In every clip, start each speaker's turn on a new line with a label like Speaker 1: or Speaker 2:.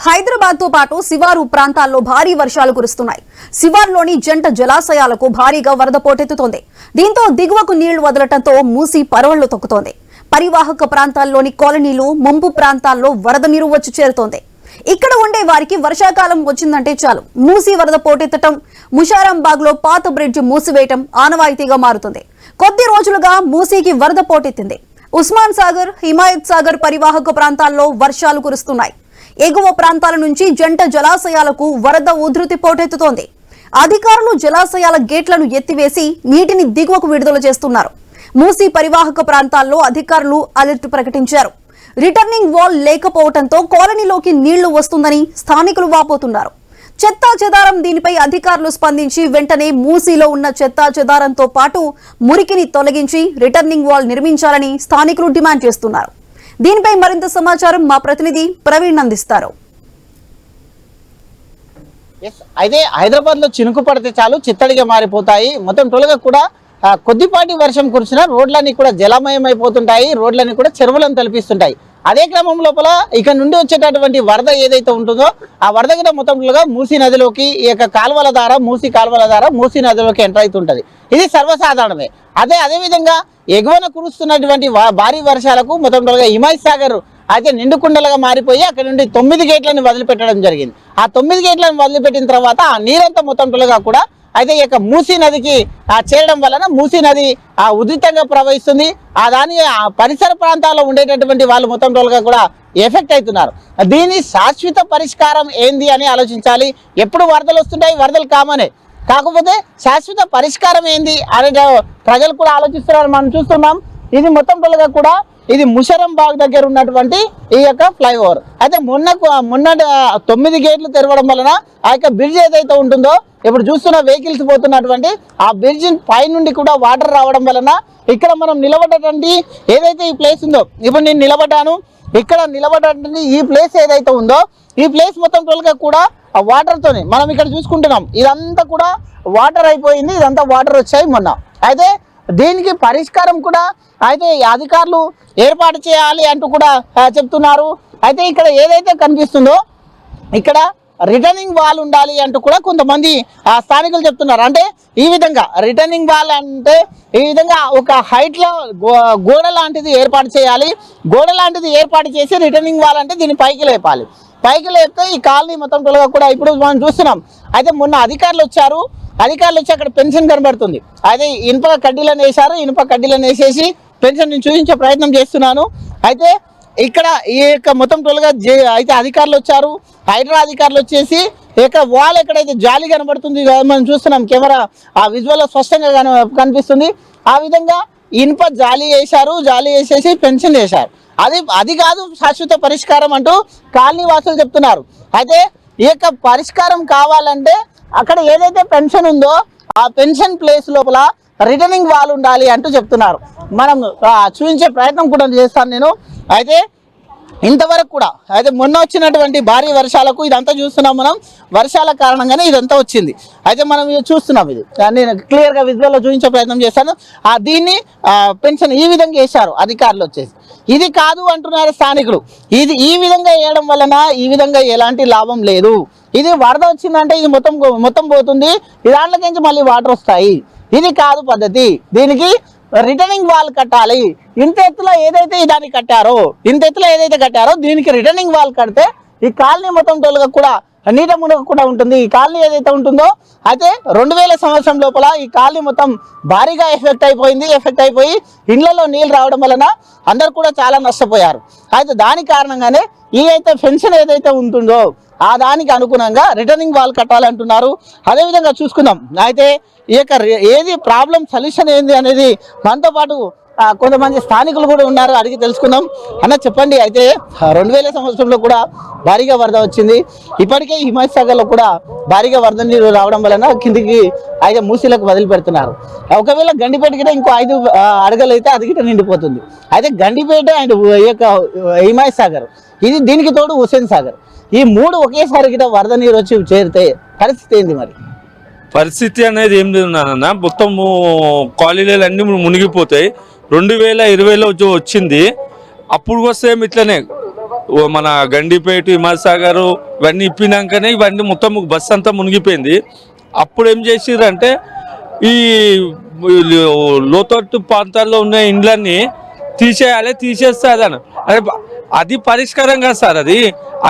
Speaker 1: హైదరాబాద్ తో పాటు శివారు ప్రాంతాల్లో భారీ వర్షాలు కురుస్తున్నాయి. శివార్లోని జంట జలాశయాలకు భారీగా వరద పోటెత్తుతోంది. దీంతో దిగువకు నీళ్లు వదలటంతో మూసి పరవళ్లు తొక్కుతోంది. పరివాహక ప్రాంతాల్లోని కాలనీలు, ముంపు ప్రాంతాల్లో వరద నీరు వచ్చి చేరుతోంది. ఇక్కడ ఉండే వారికి వర్షాకాలం వచ్చిందంటే చాలు మూసి వరద పోటెత్తటం, ముషారాంబాగ్ లో పాత బ్రిడ్జ్ మూసివేయటం ఆనవాయితీగా మారుతుంది. కొద్ది రోజులుగా మూసీకి వరద పోటెత్తింది. ఉస్మాన్ సాగర్, హిమాయత్ సాగర్ పరివాహక ప్రాంతాల్లో వర్షాలు కురుస్తున్నాయి. ఎగువ ప్రాంతాల నుంచి జంట జలాశయాలకు వరద ఉధృతి పోటెత్తుతోంది. అధికారులు జలాశయాల గేట్లను ఎత్తివేసి నీటిని దిగువకు విడుదల చేస్తున్నారు. మూసీ పరివాహక ప్రాంతాల్లో అధికారులు అలర్ట్ ప్రకటించారు. రిటర్నింగ్ వాల్ లేకపోవడంతో కాలనీలోకి నీళ్లు వస్తుందని స్థానికులు వాపోతున్నారు. చెత్తా చెదారం దీనిపై అధికారులు స్పందించి వెంటనే మూసీలో ఉన్న చెత్తా చెదారంతో పాటు మురికిని తొలగించి రిటర్నింగ్ వాల్ నిర్మించాలని స్థానికులు డిమాండ్ చేస్తున్నారు. దీనిపై మరింత సమాచారం మా ప్రతినిధి ప్రవీణ్ అందిస్తారు.
Speaker 2: అయితే హైదరాబాద్ లో చినుకు పడితే చాలు చిత్తడిగా మారిపోతాయి. మొత్తం టోల్గా కూడా కొద్దిపాటి వర్షం కురిసిన రోడ్లన్నీ కూడా జలమయం అయిపోతుంటాయి. రోడ్లన్నీ కూడా చెరువులను తలపిస్తుంటాయి. అదే క్రమం లోపల ఇక్కడ నుండి వచ్చేటటువంటి వరద ఏదైతే ఉంటుందో ఆ వరద కూడా మొత్తంగా మూసీ నదిలోకి ఈ యొక్క కాలువల ద్వారా మూసీ నదిలోకి ఎంటర్ అవుతుంటది. ఇది సర్వసాధారణమే. అదేవిధంగా ఎగువన కురుస్తున్నటువంటి భారీ వర్షాలకు మొత్తంగా హిమాయత్ సాగర్ అయితే నిండుకుండలుగా మారిపోయి అక్కడ నుండి 9 గేట్లను వదిలిపెట్టడం జరిగింది. ఆ 9 గేట్లను వదిలిపెట్టిన తర్వాత ఆ నీరంతా మొత్తంగా కూడా అయితే ఈ యొక్క మూసీ నదికి చేరడం వలన మూసీ నది ఉధృతంగా ప్రవహిస్తుంది. దాని పరిసర ప్రాంతాల్లో ఉండేటటువంటి వాళ్ళు మొత్తం టోల్గా కూడా ఎఫెక్ట్ అవుతున్నారు. దీని శాశ్వత పరిష్కారం ఏంది అని ఆలోచించాలి. ఎప్పుడు వరదలు వస్తుంటాయి, వరదలు కామనే, కాకపోతే శాశ్వత పరిష్కారం ఏంది అనే ప్రజలు కూడా ఆలోచిస్తున్నారు. మనం చూస్తున్నాం ఇది మొత్తం టోల్గా కూడా ఇది ముషారాంబాగ్ దగ్గర ఉన్నటువంటి ఈ యొక్క ఫ్లైఓవర్. అయితే మొన్న 9 గేట్లు తెరవడం వలన ఆ యొక్క బ్రిడ్జ్ ఏదైతే ఉంటుందో ఇప్పుడు చూస్తున్న వెహికల్స్ పోతున్నటువంటి ఆ బ్రిడ్జ్ పై నుండి కూడా వాటర్ రావడం వలన ఇక్కడ మనం నిలబడేటువంటి ఏదైతే ఈ ప్లేస్ ఉందో, ఇప్పుడు నేను నిలబడ్డాను, ఇక్కడ నిలబడేటువంటి ఈ ప్లేస్ ఏదైతే ఉందో ఈ ప్లేస్ మొత్తం టోల్గా కూడా ఆ వాటర్తోనే మనం ఇక్కడ చూసుకుంటున్నాం. ఇదంతా కూడా వాటర్ అయిపోయింది, ఇదంతా వాటర్ వచ్చాయి మొన్న. అయితే దీనికి పరిష్కారం కూడా అయితే అధికారులు ఏర్పాటు చేయాలి అంటూ కూడా చెప్తున్నారు. అయితే ఇక్కడ ఏదైతే కనిపిస్తుందో ఇక్కడ రిటర్నింగ్ వాల్ ఉండాలి అంటూ కూడా కొంతమంది స్థానికులు చెప్తున్నారు. అంటే ఈ విధంగా రిటర్నింగ్ వాల్ అంటే ఈ విధంగా ఒక హైట్ లో గోడ లాంటిది ఏర్పాటు చేయాలి. గోడ లాంటిది ఏర్పాటు చేసి రిటర్నింగ్ వాల్ అంటే దీన్ని పైకి లేపాలి. పైకి లేపితే ఈ కాలనీ మొత్తం టోల్గా కూడా ఇప్పుడు మనం చూస్తున్నాం. అయితే మొన్న అధికారులు వచ్చి అక్కడ పెన్షన్ కనబడుతుంది. అయితే ఇనుప కడ్డీలను వేశారు. ఇనుప కడ్డీలను వేసేసి పెన్షన్ నేను చూపించే ప్రయత్నం చేస్తున్నాను. అయితే ఇక్కడ ఈ యొక్క మొత్తం టోల్గా అయితే అధికారులు వచ్చారు. హైడ్రా అధికారులు వచ్చేసి ఇక వాల్ ఎక్కడైతే జాలి కనబడుతుంది మనం చూస్తున్నాం, కెమెరా ఆ విజువల్ స్పష్టంగా కనిపిస్తుంది. ఆ విధంగా ఇనుప జాలి వేశారు. జాలి వేసేసి పెన్షన్ వేశారు. అది కాదు శాశ్వత పరిష్కారం అంటూ కాలనీ వాసులు చెప్తున్నారు. అయితే ఈ యొక్క పరిష్కారం కావాలంటే అక్కడ ఏదైతే పెన్షన్ ఉందో ఆ పెన్షన్ ప్లేస్ లోపల రిటర్నింగ్ వాల్ ఉండాలి అంటూ చెప్తున్నారు. మనం చూపించే ప్రయత్నం కూడా చేస్తాను నేను. అయితే ఇంతవరకు కూడా అయితే మొన్న వచ్చినటువంటి భారీ వర్షాలకు ఇదంతా చూస్తున్నాం మనం. వర్షాల కారణంగానే ఇదంతా వచ్చింది. అయితే మనం చూస్తున్నాం. ఇది నేను క్లియర్గా విజువల్లో చూపించే ప్రయత్నం చేస్తాను. దీన్ని పెన్షన్ ఈ విధంగా వేశారు అధికారులు వచ్చేసి. ఇది కాదు అంటున్నారు స్థానికులు. ఈ విధంగా వేయడం వలన ఈ విధంగా ఎలాంటి లాభం లేదు. ఇది వరద వచ్చిందంటే ఇది మొత్తం పోతుంది. దాంట్లోకించి మళ్ళీ వాటర్ వస్తాయి. ఇది కాదు పద్ధతి. దీనికి రిటర్నింగ్ వాల్ కట్టాలి. ఇంత ఎత్తులో ఏదైతే దాన్ని కట్టారో దీనికి రిటర్నింగ్ వాల్ కడితే ఈ కాలనీ మొత్తం టోల్గా కూడా నీట మునగకుండా ఉంటుంది. ఈ కాలనీ ఏదైతే ఉంటుందో అయితే 2000 సంవత్సరం లోపల ఈ కాలనీ మొత్తం భారీగా ఎఫెక్ట్ అయిపోయి ఇళ్లలో నీళ్ళు రావడం వలన అందరు కూడా చాలా నష్టపోయారు. అయితే దాని కారణంగానే ఈ అయితే పెన్షన్ ఏదైతే ఉంటుందో ఆ దానికి అనుగుణంగా రిటర్నింగ్ వాల్ కట్టాలంటున్నారు. అదేవిధంగా చూసుకుందాం. అయితే ఈ యొక్క ఏది ప్రాబ్లం సొల్యూషన్ ఏంది అనేది మనతో పాటు కొంతమంది స్థానికులు కూడా ఉన్నారు, అడిగి తెలుసుకుందాం. అన్న చెప్పండి, అయితే 2000 సంవత్సరంలో కూడా భారీగా వరద వచ్చింది. ఇప్పటికే హిమాయత్ సాగర్లో కూడా భారీగా వరద నీరు రావడం వలన కిందికి అయితే మూసీలకు వదిలిపెడుతున్నారు. ఒకవేళ గండిపేట గిట ఇంకో 5 అడుగులు అయితే అది గిట నిండిపోతుంది. అయితే గండిపేట అండ్ ఈ యొక్క హిమాయత్ సాగర్ ఇది దీనికి తోడు హుస్సేన్ సాగర్ ఈ 3 ఒకేసారి గిట వరద నీరు వచ్చి చేరితే పరిస్థితి ఏంది? మరి
Speaker 3: పరిస్థితి అనేది ఏం లేదు నాన్న, మొత్తము కాలనీలు అన్ని మునిగిపోతాయి. 2020లో వచ్చింది. అప్పుడు వస్తే ఇట్లనే మన గండిపేట హిమసాగర్ ఇవన్నీ ఇప్పినాకనే ఇవన్నీ మొత్తం బస్సు అంతా మునిగిపోయింది. అప్పుడు ఏం చేసిరంటే ఈ లోతట్టు ప్రాంతాల్లో ఉన్న ఇండ్లన్నీ తీసేయాలి, తీసేస్తే అదని అరే అది పరిష్కారం కాదు సార్,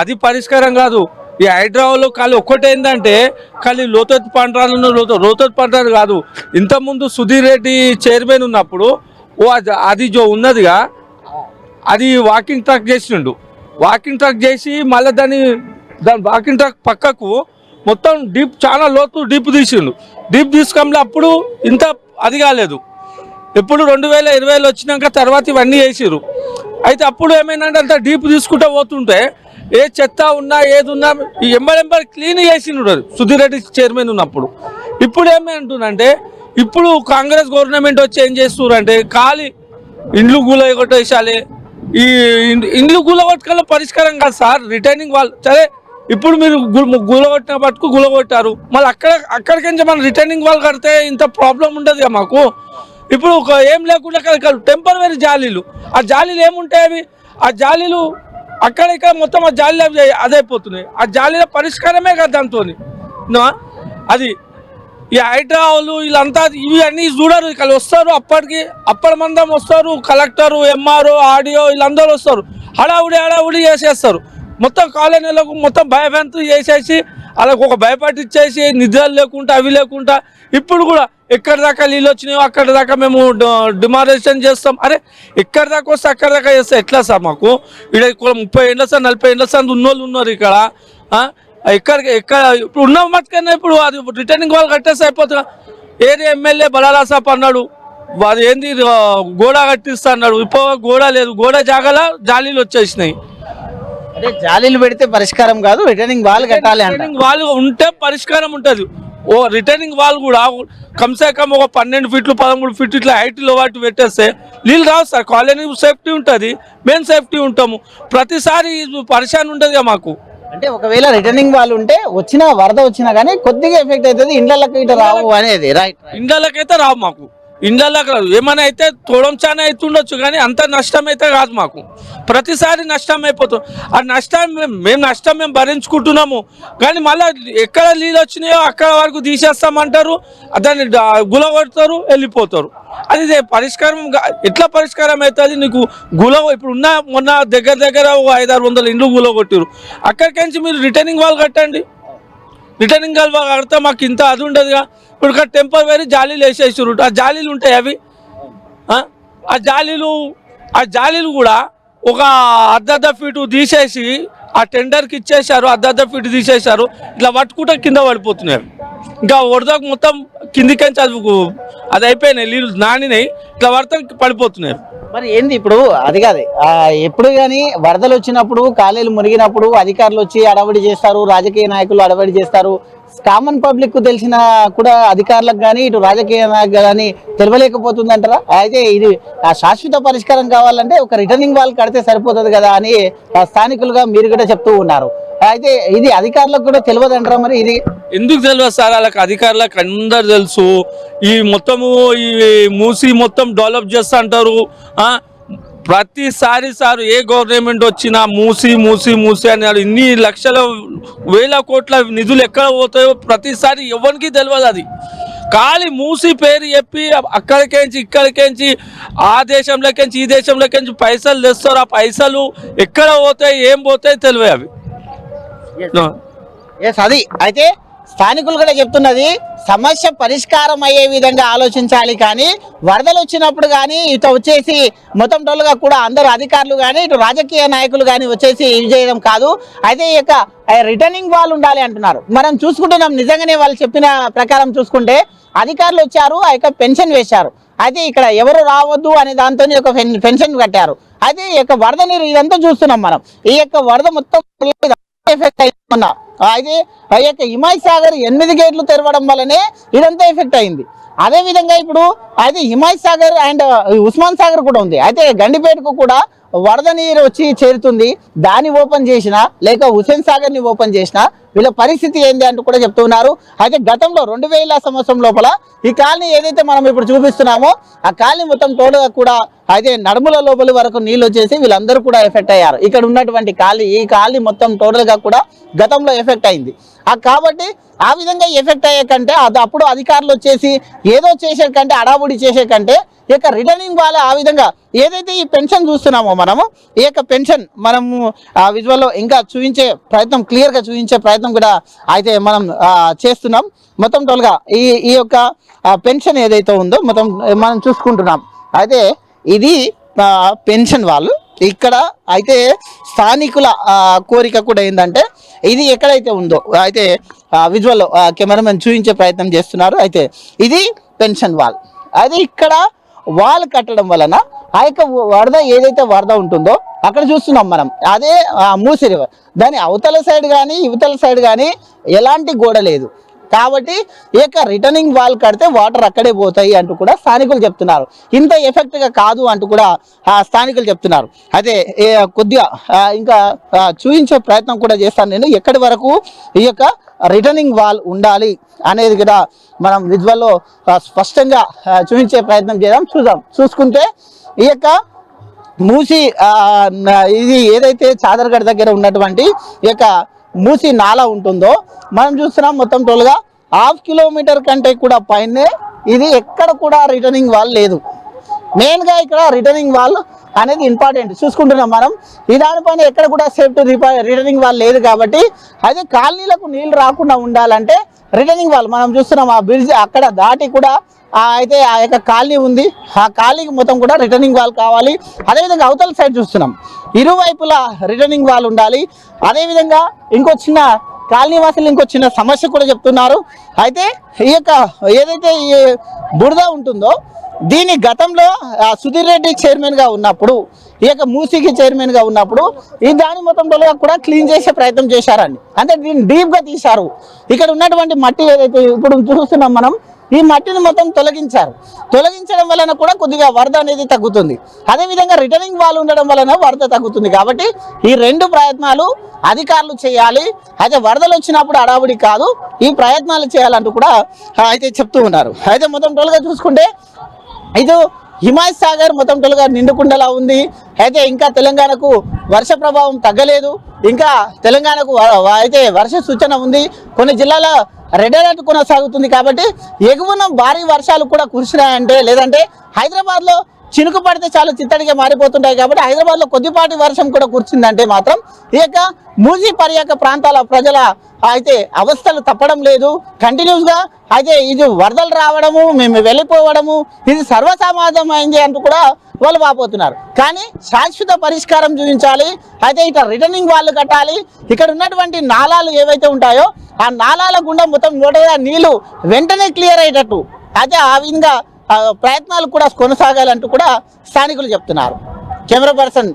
Speaker 3: అది పరిష్కారం కాదు. ఈ హైదరాబాద్లో ఖాళీ ఒక్కటేందంటే ఖాళీ లోతట్టు ప్రాంతాలను లోతట్టు ప్రాంతాలు కాదు. ఇంతకుముందు సుధీర్ రెడ్డి చైర్మన్ ఉన్నప్పుడు అది ఉన్నదిగా అది వాకింగ్ ట్రాక్ చేసిండు. వాకింగ్ ట్రాక్ చేసి మళ్ళీ దాని వాకింగ్ ట్రాక్ పక్కకు మొత్తం డీప్ చాలా లోతు డీప్ తీసిండు. డీప్ తీసుకొని అప్పుడు ఇంత అది కాలేదు. ఎప్పుడు 2020లో వచ్చినాక తర్వాత ఇవన్నీ వేసిరు. అయితే అప్పుడు ఏమైందంటే అంత డీప్ తీసుకుంటూ పోతుంటే ఏ చెత్త ఉన్నా ఏది ఉన్నా ఈ ఎంబడి క్లీన్ చేసిండు సుధీర్ రెడ్డి చైర్మన్ ఉన్నప్పుడు. ఇప్పుడు ఏమంటుందంటే ఇప్పుడు కాంగ్రెస్ గవర్నమెంట్ వచ్చి ఏం చేస్తున్నారంటే ఖాళీ ఇండ్లు కూలగొట్టేసాలి. ఈ ఇండ్లు కూలగొట్టుకల పరిష్కారం కాదు సార్. రిటైనింగ్ వాళ్ళు సరే ఇప్పుడు మీరు కూలగొట్టిన పట్టుకు కూలగొట్టారు, మళ్ళీ అక్కడికించి మనం రిటైనింగ్ వాళ్ళు కడితే ఇంత ప్రాబ్లం ఉండదు కదా మాకు. ఇప్పుడు ఏం లేకుండా టెంపరరీ జాలీలు, ఆ జాలీలు ఏముంటాయి అవి, ఆ జాలీలు అక్కడ ఇక్కడ మొత్తం ఆ జాలీలు అదైపోతున్నాయి. ఆ జాలీల పరిష్కారమే కదా దాంతో అది. ఈ హైడ్రాలు వీళ్ళంతా ఇవి అన్నీ చూడరు, ఇక్కడ వస్తారు అప్పటి మందం వస్తారు, కలెక్టరు ఎంఆర్ఓ ఆడియో వీళ్ళందరూ వస్తారు, హడావుడి చేసేస్తారు. మొత్తం కాలనీలకు మొత్తం భయభ్రాంతులు చేసేసి వాళ్ళకు ఒక భయపట్టించేసి నిద్రలు లేకుండా అవి లేకుండా ఇప్పుడు కూడా ఎక్కడి దాకా నీళ్ళు వచ్చినాయో అక్కడి దాకా మేము డిమారేషన్ చేస్తాం. అరే ఎక్కడి దాకా వస్తే అక్కడి దాకా చేస్తే ఎట్లా సార్? మాకు ఇక్కడ 30 ఏళ్ళ సార్ 40 ఏళ్ళ సార్ ఉన్నోళ్ళు ఉన్నారు ఇక్కడ. ఎక్కడ ఇప్పుడు ఉన్న మట్టుకన్నా ఇప్పుడు అది రిటర్నింగ్ వాళ్ళు కట్టేస్తే అయిపోతుంది. ఏరియా ఎమ్మెల్యే బలాలా సాబ్ అన్నాడు, అది ఏంది గోడ కట్టిస్తా అన్నాడు. ఇప్పుడు గోడ లేదు, గోడ జాగాల జాలీలు వచ్చేసినాయి.
Speaker 2: అంటే జాలీలు పెడితే పరిష్కారం కాదు, రిటర్నింగ్ వాల్ కట్టాలి.
Speaker 3: రిటర్నింగ్ వాల్ ఉంటే పరిష్కారం ఉంటుంది. ఓ రిటర్నింగ్ వాల్ కూడా కమ్సే కమ్ ఒక 12 ఫీట్లు 13 ఫీట్లు ఇట్లా హైట్లో వాటి పెట్టేస్తే నీళ్ళు రావు సార్. కాలనీ సేఫ్టీ ఉంటుంది, మేము సేఫ్టీ ఉంటాము. ప్రతిసారి పరిశాన్ ఉంటుంది మాకు.
Speaker 2: అంటే ఒకవేళ రిటర్నింగ్ వాళ్ళు ఉంటే వచ్చిన వరద వచ్చినా కానీ కొద్దిగా ఎఫెక్ట్ అవుతుంది, ఇండ్లకి ఇట్లా రావు అనేది. రైట్,
Speaker 3: ఇండ్లకైతే రావు మాకు. ఇండ్లకి రాదు. ఏమైనా అయితే తోడం చాలా అవుతుండొచ్చు కానీ అంత నష్టం అయితే కాదు మాకు. ప్రతిసారి నష్టం అయిపోతుంది. ఆ నష్టం మేము భరించుకుంటున్నాము. కానీ మళ్ళీ ఎక్కడ నీళ్ళు వచ్చినాయో అక్కడ వరకు తీసేస్తామంటారు, దాన్ని గులగొడతారు, వెళ్ళిపోతారు. అది పరిష్కారం ఎట్లా పరిష్కారం అవుతుంది? నీకు ఇప్పుడు మొన్న దగ్గర 500-600 ఇండ్లు గులగొట్టారు. అక్కడికించి మీరు రిటర్నింగ్ వాళ్ళు కట్టండి. రిటర్నింగ్ వాళ్ళు కడితే మాకు ఇంత అది ఉండదుగా. ఇప్పుడు టెంపరరీ జాలీలు వేసేసారు. ఆ జాలీలు ఉంటాయి అవి. ఆ జాలీలు కూడా ఒక అర్ధ ఫీటు తీసేసి ఆ టెండర్కి ఇచ్చేసారు, అర్ధ ఫీటు తీసేసారు. ఇట్లా పట్టుకుంటే కింద పడిపోతున్నాయి. ఇంకా వరదకు మొత్తం కిందికంచి అది అయిపోయినాయి, నీళ్ళు నానినాయి, ఇట్లా పడితే పడిపోతున్నాయి.
Speaker 2: మరి ఏంది ఇప్పుడు అది కాదు, ఎప్పుడు కానీ వరదలు వచ్చినప్పుడు కాలేలు మునిగినప్పుడు అధికారులు వచ్చి అడవడి చేస్తారు, రాజకీయ నాయకులు అడవడి చేస్తారు. కామన్ పబ్లిక్ కు తెలిసిన కూడా అధికారులకు కానీ ఇటు రాజకీయ నాయకులు కానీ తెలియలేకపోతుంది అంటారా? అయితే ఇది శాశ్వత పరిష్కారం కావాలంటే ఒక రిటర్నింగ్ వాల్ కడితే సరిపోతుంది కదా అని స్థానికులుగా మీరు కూడా చెప్తూ ఉన్నారు. అయితే ఇది అధికారులకు కూడా తెలియదు అంటారా? మరి ఇది
Speaker 3: ఎందుకు తెలియదు సార్? వాళ్ళకి అధికారులకు అందరు తెలుసు. ఈ మొత్తము ఈ మూసి మొత్తం డెవలప్ చేస్తా అంటారు. ప్రతిసారి సార్ ఏ గవర్నమెంట్ వచ్చినా మూసి అని ఇన్ని లక్షల వేల కోట్ల నిధులు ఎక్కడ పోతాయో ప్రతిసారి ఎవరికి తెలియదు. అది ఖాళీ మూసి పేరు చెప్పి అక్కడికేంచి ఇక్కడికేంచి ఆ దేశంలోకించి ఈ దేశంలోకించి పైసలు తెస్తారు. ఆ పైసలు ఎక్కడ పోతాయి ఏం పోతాయి తెలివే అవి.
Speaker 2: అది అయితే స్థానికులు కూడా చెప్తున్నది సమస్య పరిష్కారం అయ్యే విధంగా ఆలోచించాలి. కానీ వరదలు వచ్చినప్పుడు కానీ ఇటు వచ్చేసి మొత్తం టోలుగా కూడా అందరు అధికారులు కానీ ఇటు రాజకీయ నాయకులు కానీ వచ్చేసి ఇది చేయడం కాదు. అయితే ఈ యొక్క రిటర్నింగ్ వాల్ ఉండాలి అంటున్నారు. మనం చూసుకుంటున్నాం, నిజంగానే వాళ్ళు చెప్పిన ప్రకారం చూసుకుంటే అధికారులు వచ్చారు, ఆ యొక్క పెన్షన్ వేశారు. అయితే ఇక్కడ ఎవరు రావద్దు అనే దాంతో ఒక పెన్షన్ కట్టారు. అయితే ఈ యొక్క వరద నీరు ఇదంతా చూస్తున్నాం మనం. ఈ యొక్క వరద మొత్తం ఎఫెక్ట్ అయింది. అయితే ఆ యొక్క హిమాయత్ 8 గేట్లు తెరవడం వల్లనే ఇదంతా ఎఫెక్ట్ అయింది. అదే విధంగా ఇప్పుడు అయితే హిమాయత్ అండ్ ఉస్మాన్ సాగర్ కూడా ఉంది. అయితే గండిపేటకు కూడా వరద నీరు వచ్చి చేరుతుంది. దాన్ని ఓపెన్ చేసినా లేక హుసేన్ సాగర్ ని ఓపెన్ చేసినా వీళ్ళ పరిస్థితి ఏంది అంటూ కూడా చెప్తున్నారు. అయితే గతంలో 2000 సంవత్సరం లోపల ఈ కాలనీ ఏదైతే మనం ఇప్పుడు చూపిస్తున్నామో ఆ కాలనీ మొత్తం టోటల్గా కూడా అయితే నడుముల లోపలి వరకు నీళ్ళు వచ్చేసి వీళ్ళందరూ కూడా ఎఫెక్ట్ అయ్యారు. ఇక్కడ ఉన్నటువంటి ఈ కాలనీ మొత్తం టోటల్గా కూడా గతంలో ఎఫెక్ట్ అయింది. కాబట్టి ఆ విధంగా ఎఫెక్ట్ అయ్యే కంటే అప్పుడు అధికారులు వచ్చేసి ఏదో చేసే కంటే అడావుడి చేసే కంటే ఈ యొక్క రిటర్నింగ్ వాళ్ళ ఆ విధంగా ఏదైతే ఈ పెన్షన్ చూస్తున్నామో మనము ఈ యొక్క పెన్షన్ మనము విజువల్లో ఇంకా చూపించే ప్రయత్నం క్లియర్గా చూపించే ప్రయత్నం కూడా అయితే మనం చేస్తున్నాం. మొత్తం టోల్గా ఈ యొక్క పెన్షన్ ఏదైతే ఉందో మొత్తం మనం చూసుకుంటున్నాం. అయితే ఇది పెన్షన్ వాళ్ళు ఇక్కడ అయితే స్థానికుల కోరిక కూడా ఏంటంటే ఇది ఎక్కడైతే ఉందో అయితే విజువల్లో కెమెరామెన్ చూపించే ప్రయత్నం చేస్తున్నారు. అయితే ఇది పెన్షన్ వాల్. అది ఇక్కడ వాల్ కట్టడం వలన ఆ యొక్క వరద ఏదైతే వరద ఉంటుందో అక్కడ చూస్తున్నాం మనం అదే మూసీ రివర్ దాని అవతల సైడ్ కానీ ఇవతల సైడ్ కానీ ఎలాంటి గోడ లేదు. కాబట్టి ఈ యొక్క రిటర్నింగ్ వాల్ కడితే వాటర్ అక్కడే పోతాయి అంటూ కూడా స్థానికులు చెప్తున్నారు. ఇంత ఎఫెక్ట్గా కాదు అంటూ కూడా స్థానికులు చెప్తున్నారు. అయితే కొద్దిగా ఇంకా చూపించే ప్రయత్నం కూడా చేస్తాను నేను ఎక్కడి వరకు ఈ యొక్క రిటర్నింగ్ వాల్ ఉండాలి అనేది కూడా మనం విజువల్లో స్పష్టంగా చూపించే ప్రయత్నం చూసుకుంటే ఈ యొక్క మూసీ ఇది ఏదైతే చాదర్గఢ్ దగ్గర ఉన్నటువంటి ఈ యొక్క మూసీ నాలా ఉంటుందో మనం చూస్తున్నాం. మొత్తం టోల్గా 1/2 కిలోమీటర్ కంటే కూడా పైనే ఇది ఎక్కడ కూడా రిటర్నింగ్ వాల్ లేదు. మెయిన్గా ఇక్కడ రిటర్నింగ్ వాల్ అనేది ఇంపార్టెంట్ చూసుకుంటున్నాం మనం. ఈ దానిపైన ఎక్కడ కూడా సేఫ్టీ రిటర్నింగ్ వాల్ లేదు. కాబట్టి అయితే కాలనీలకు నీళ్ళు రాకుండా ఉండాలంటే రిటర్నింగ్ వాల్ మనం చూస్తున్నాం. ఆ బ్రిడ్జ్ అక్కడ దాటి కూడా అయితే ఆ యొక్క కాలనీ ఉంది. ఆ కాలనీకి మొత్తం కూడా రిటర్నింగ్ వాల్ కావాలి. అదేవిధంగా అవతల సైడ్ చూస్తున్నాం ఇరువైపులా రిటర్నింగ్ వాల్ ఉండాలి. అదేవిధంగా ఇంకో చిన్న కాలనీ వాసులు ఇంకో చిన్న సమస్య కూడా చెప్తున్నారు. అయితే ఈ యొక్క ఏదైతే ఈ బురద ఉంటుందో దీని గతంలో సుధీర్ రెడ్డి చైర్మన్గా ఉన్నప్పుడు ఈ యొక్క మూసీకి చైర్మన్గా ఉన్నప్పుడు ఈ దాని మొత్తం కూడా క్లీన్ చేసే ప్రయత్నం చేశారండి. అంటే దీన్ని డీప్గా తీశారు. ఇక్కడ ఉన్నటువంటి మట్టి ఏదైతే ఇప్పుడు చూస్తున్నాం మనం ఈ మట్టిని మొత్తం తొలగించడం వలన కూడా కొద్దిగా వరద అనేది తగ్గుతుంది. అదేవిధంగా రిటర్నింగ్ వాల్ ఉండడం వలన వరద తగ్గుతుంది. కాబట్టి ఈ రెండు ప్రయత్నాలు అధికారులు చేయాలి. అయితే వరదలు వచ్చినప్పుడు అడావుడి కాదు ఈ ప్రయత్నాలు చేయాలంటూ కూడా అయితే చెప్తూ ఉన్నారు. అయితే మొత్తం టోల్గా చూసుకుంటే ఇది హిమాయత్ సాగర్ మొత్తం టోల్గా నిండుకుండలా ఉంది. అయితే ఇంకా తెలంగాణకు వర్ష ప్రభావం తగ్గలేదు. ఇంకా తెలంగాణకు అయితే వర్ష సూచన ఉంది. కొన్ని జిల్లాల రెడ్ అలర్ట్ కొనసాగుతుంది. కాబట్టి ఎగువన భారీ వర్షాలు కూడా కురిసినాయంటే లేదంటే హైదరాబాద్లో చినుకు పడితే చాలా చిత్తడిగా మారిపోతుంటాయి. కాబట్టి హైదరాబాద్లో కొద్దిపాటి వర్షం కూడా కురిసిందంటే మాత్రం ఈ యొక్క మూసీ పర్యాక ప్రాంతాల ప్రజల అయితే అవస్థలు తప్పడం లేదు. కంటిన్యూస్గా అయితే ఇది వరదలు రావడము మేము వెళ్ళిపోవడము ఇది సర్వసామాన్యమైంది అంటూ కూడా వాళ్ళు వాపోతున్నారు. కానీ శాశ్వత పరిష్కారం చూపించాలి. అయితే ఇట్లా రిటర్నింగ్ వాళ్ళు కట్టాలి. ఇక్కడ ఉన్నటువంటి నాలాలు ఏవైతే ఉంటాయో ఆ నాలాల గుండా మొత్తం నీళ్లు వెంటనే క్లియర్ అయ్యేటట్టు అయితే ఆ విధంగా ప్రయత్నాలు కూడా కొనసాగాలంటూ కూడా స్థానికులు చెప్తున్నారు. కెమెరా పర్సన్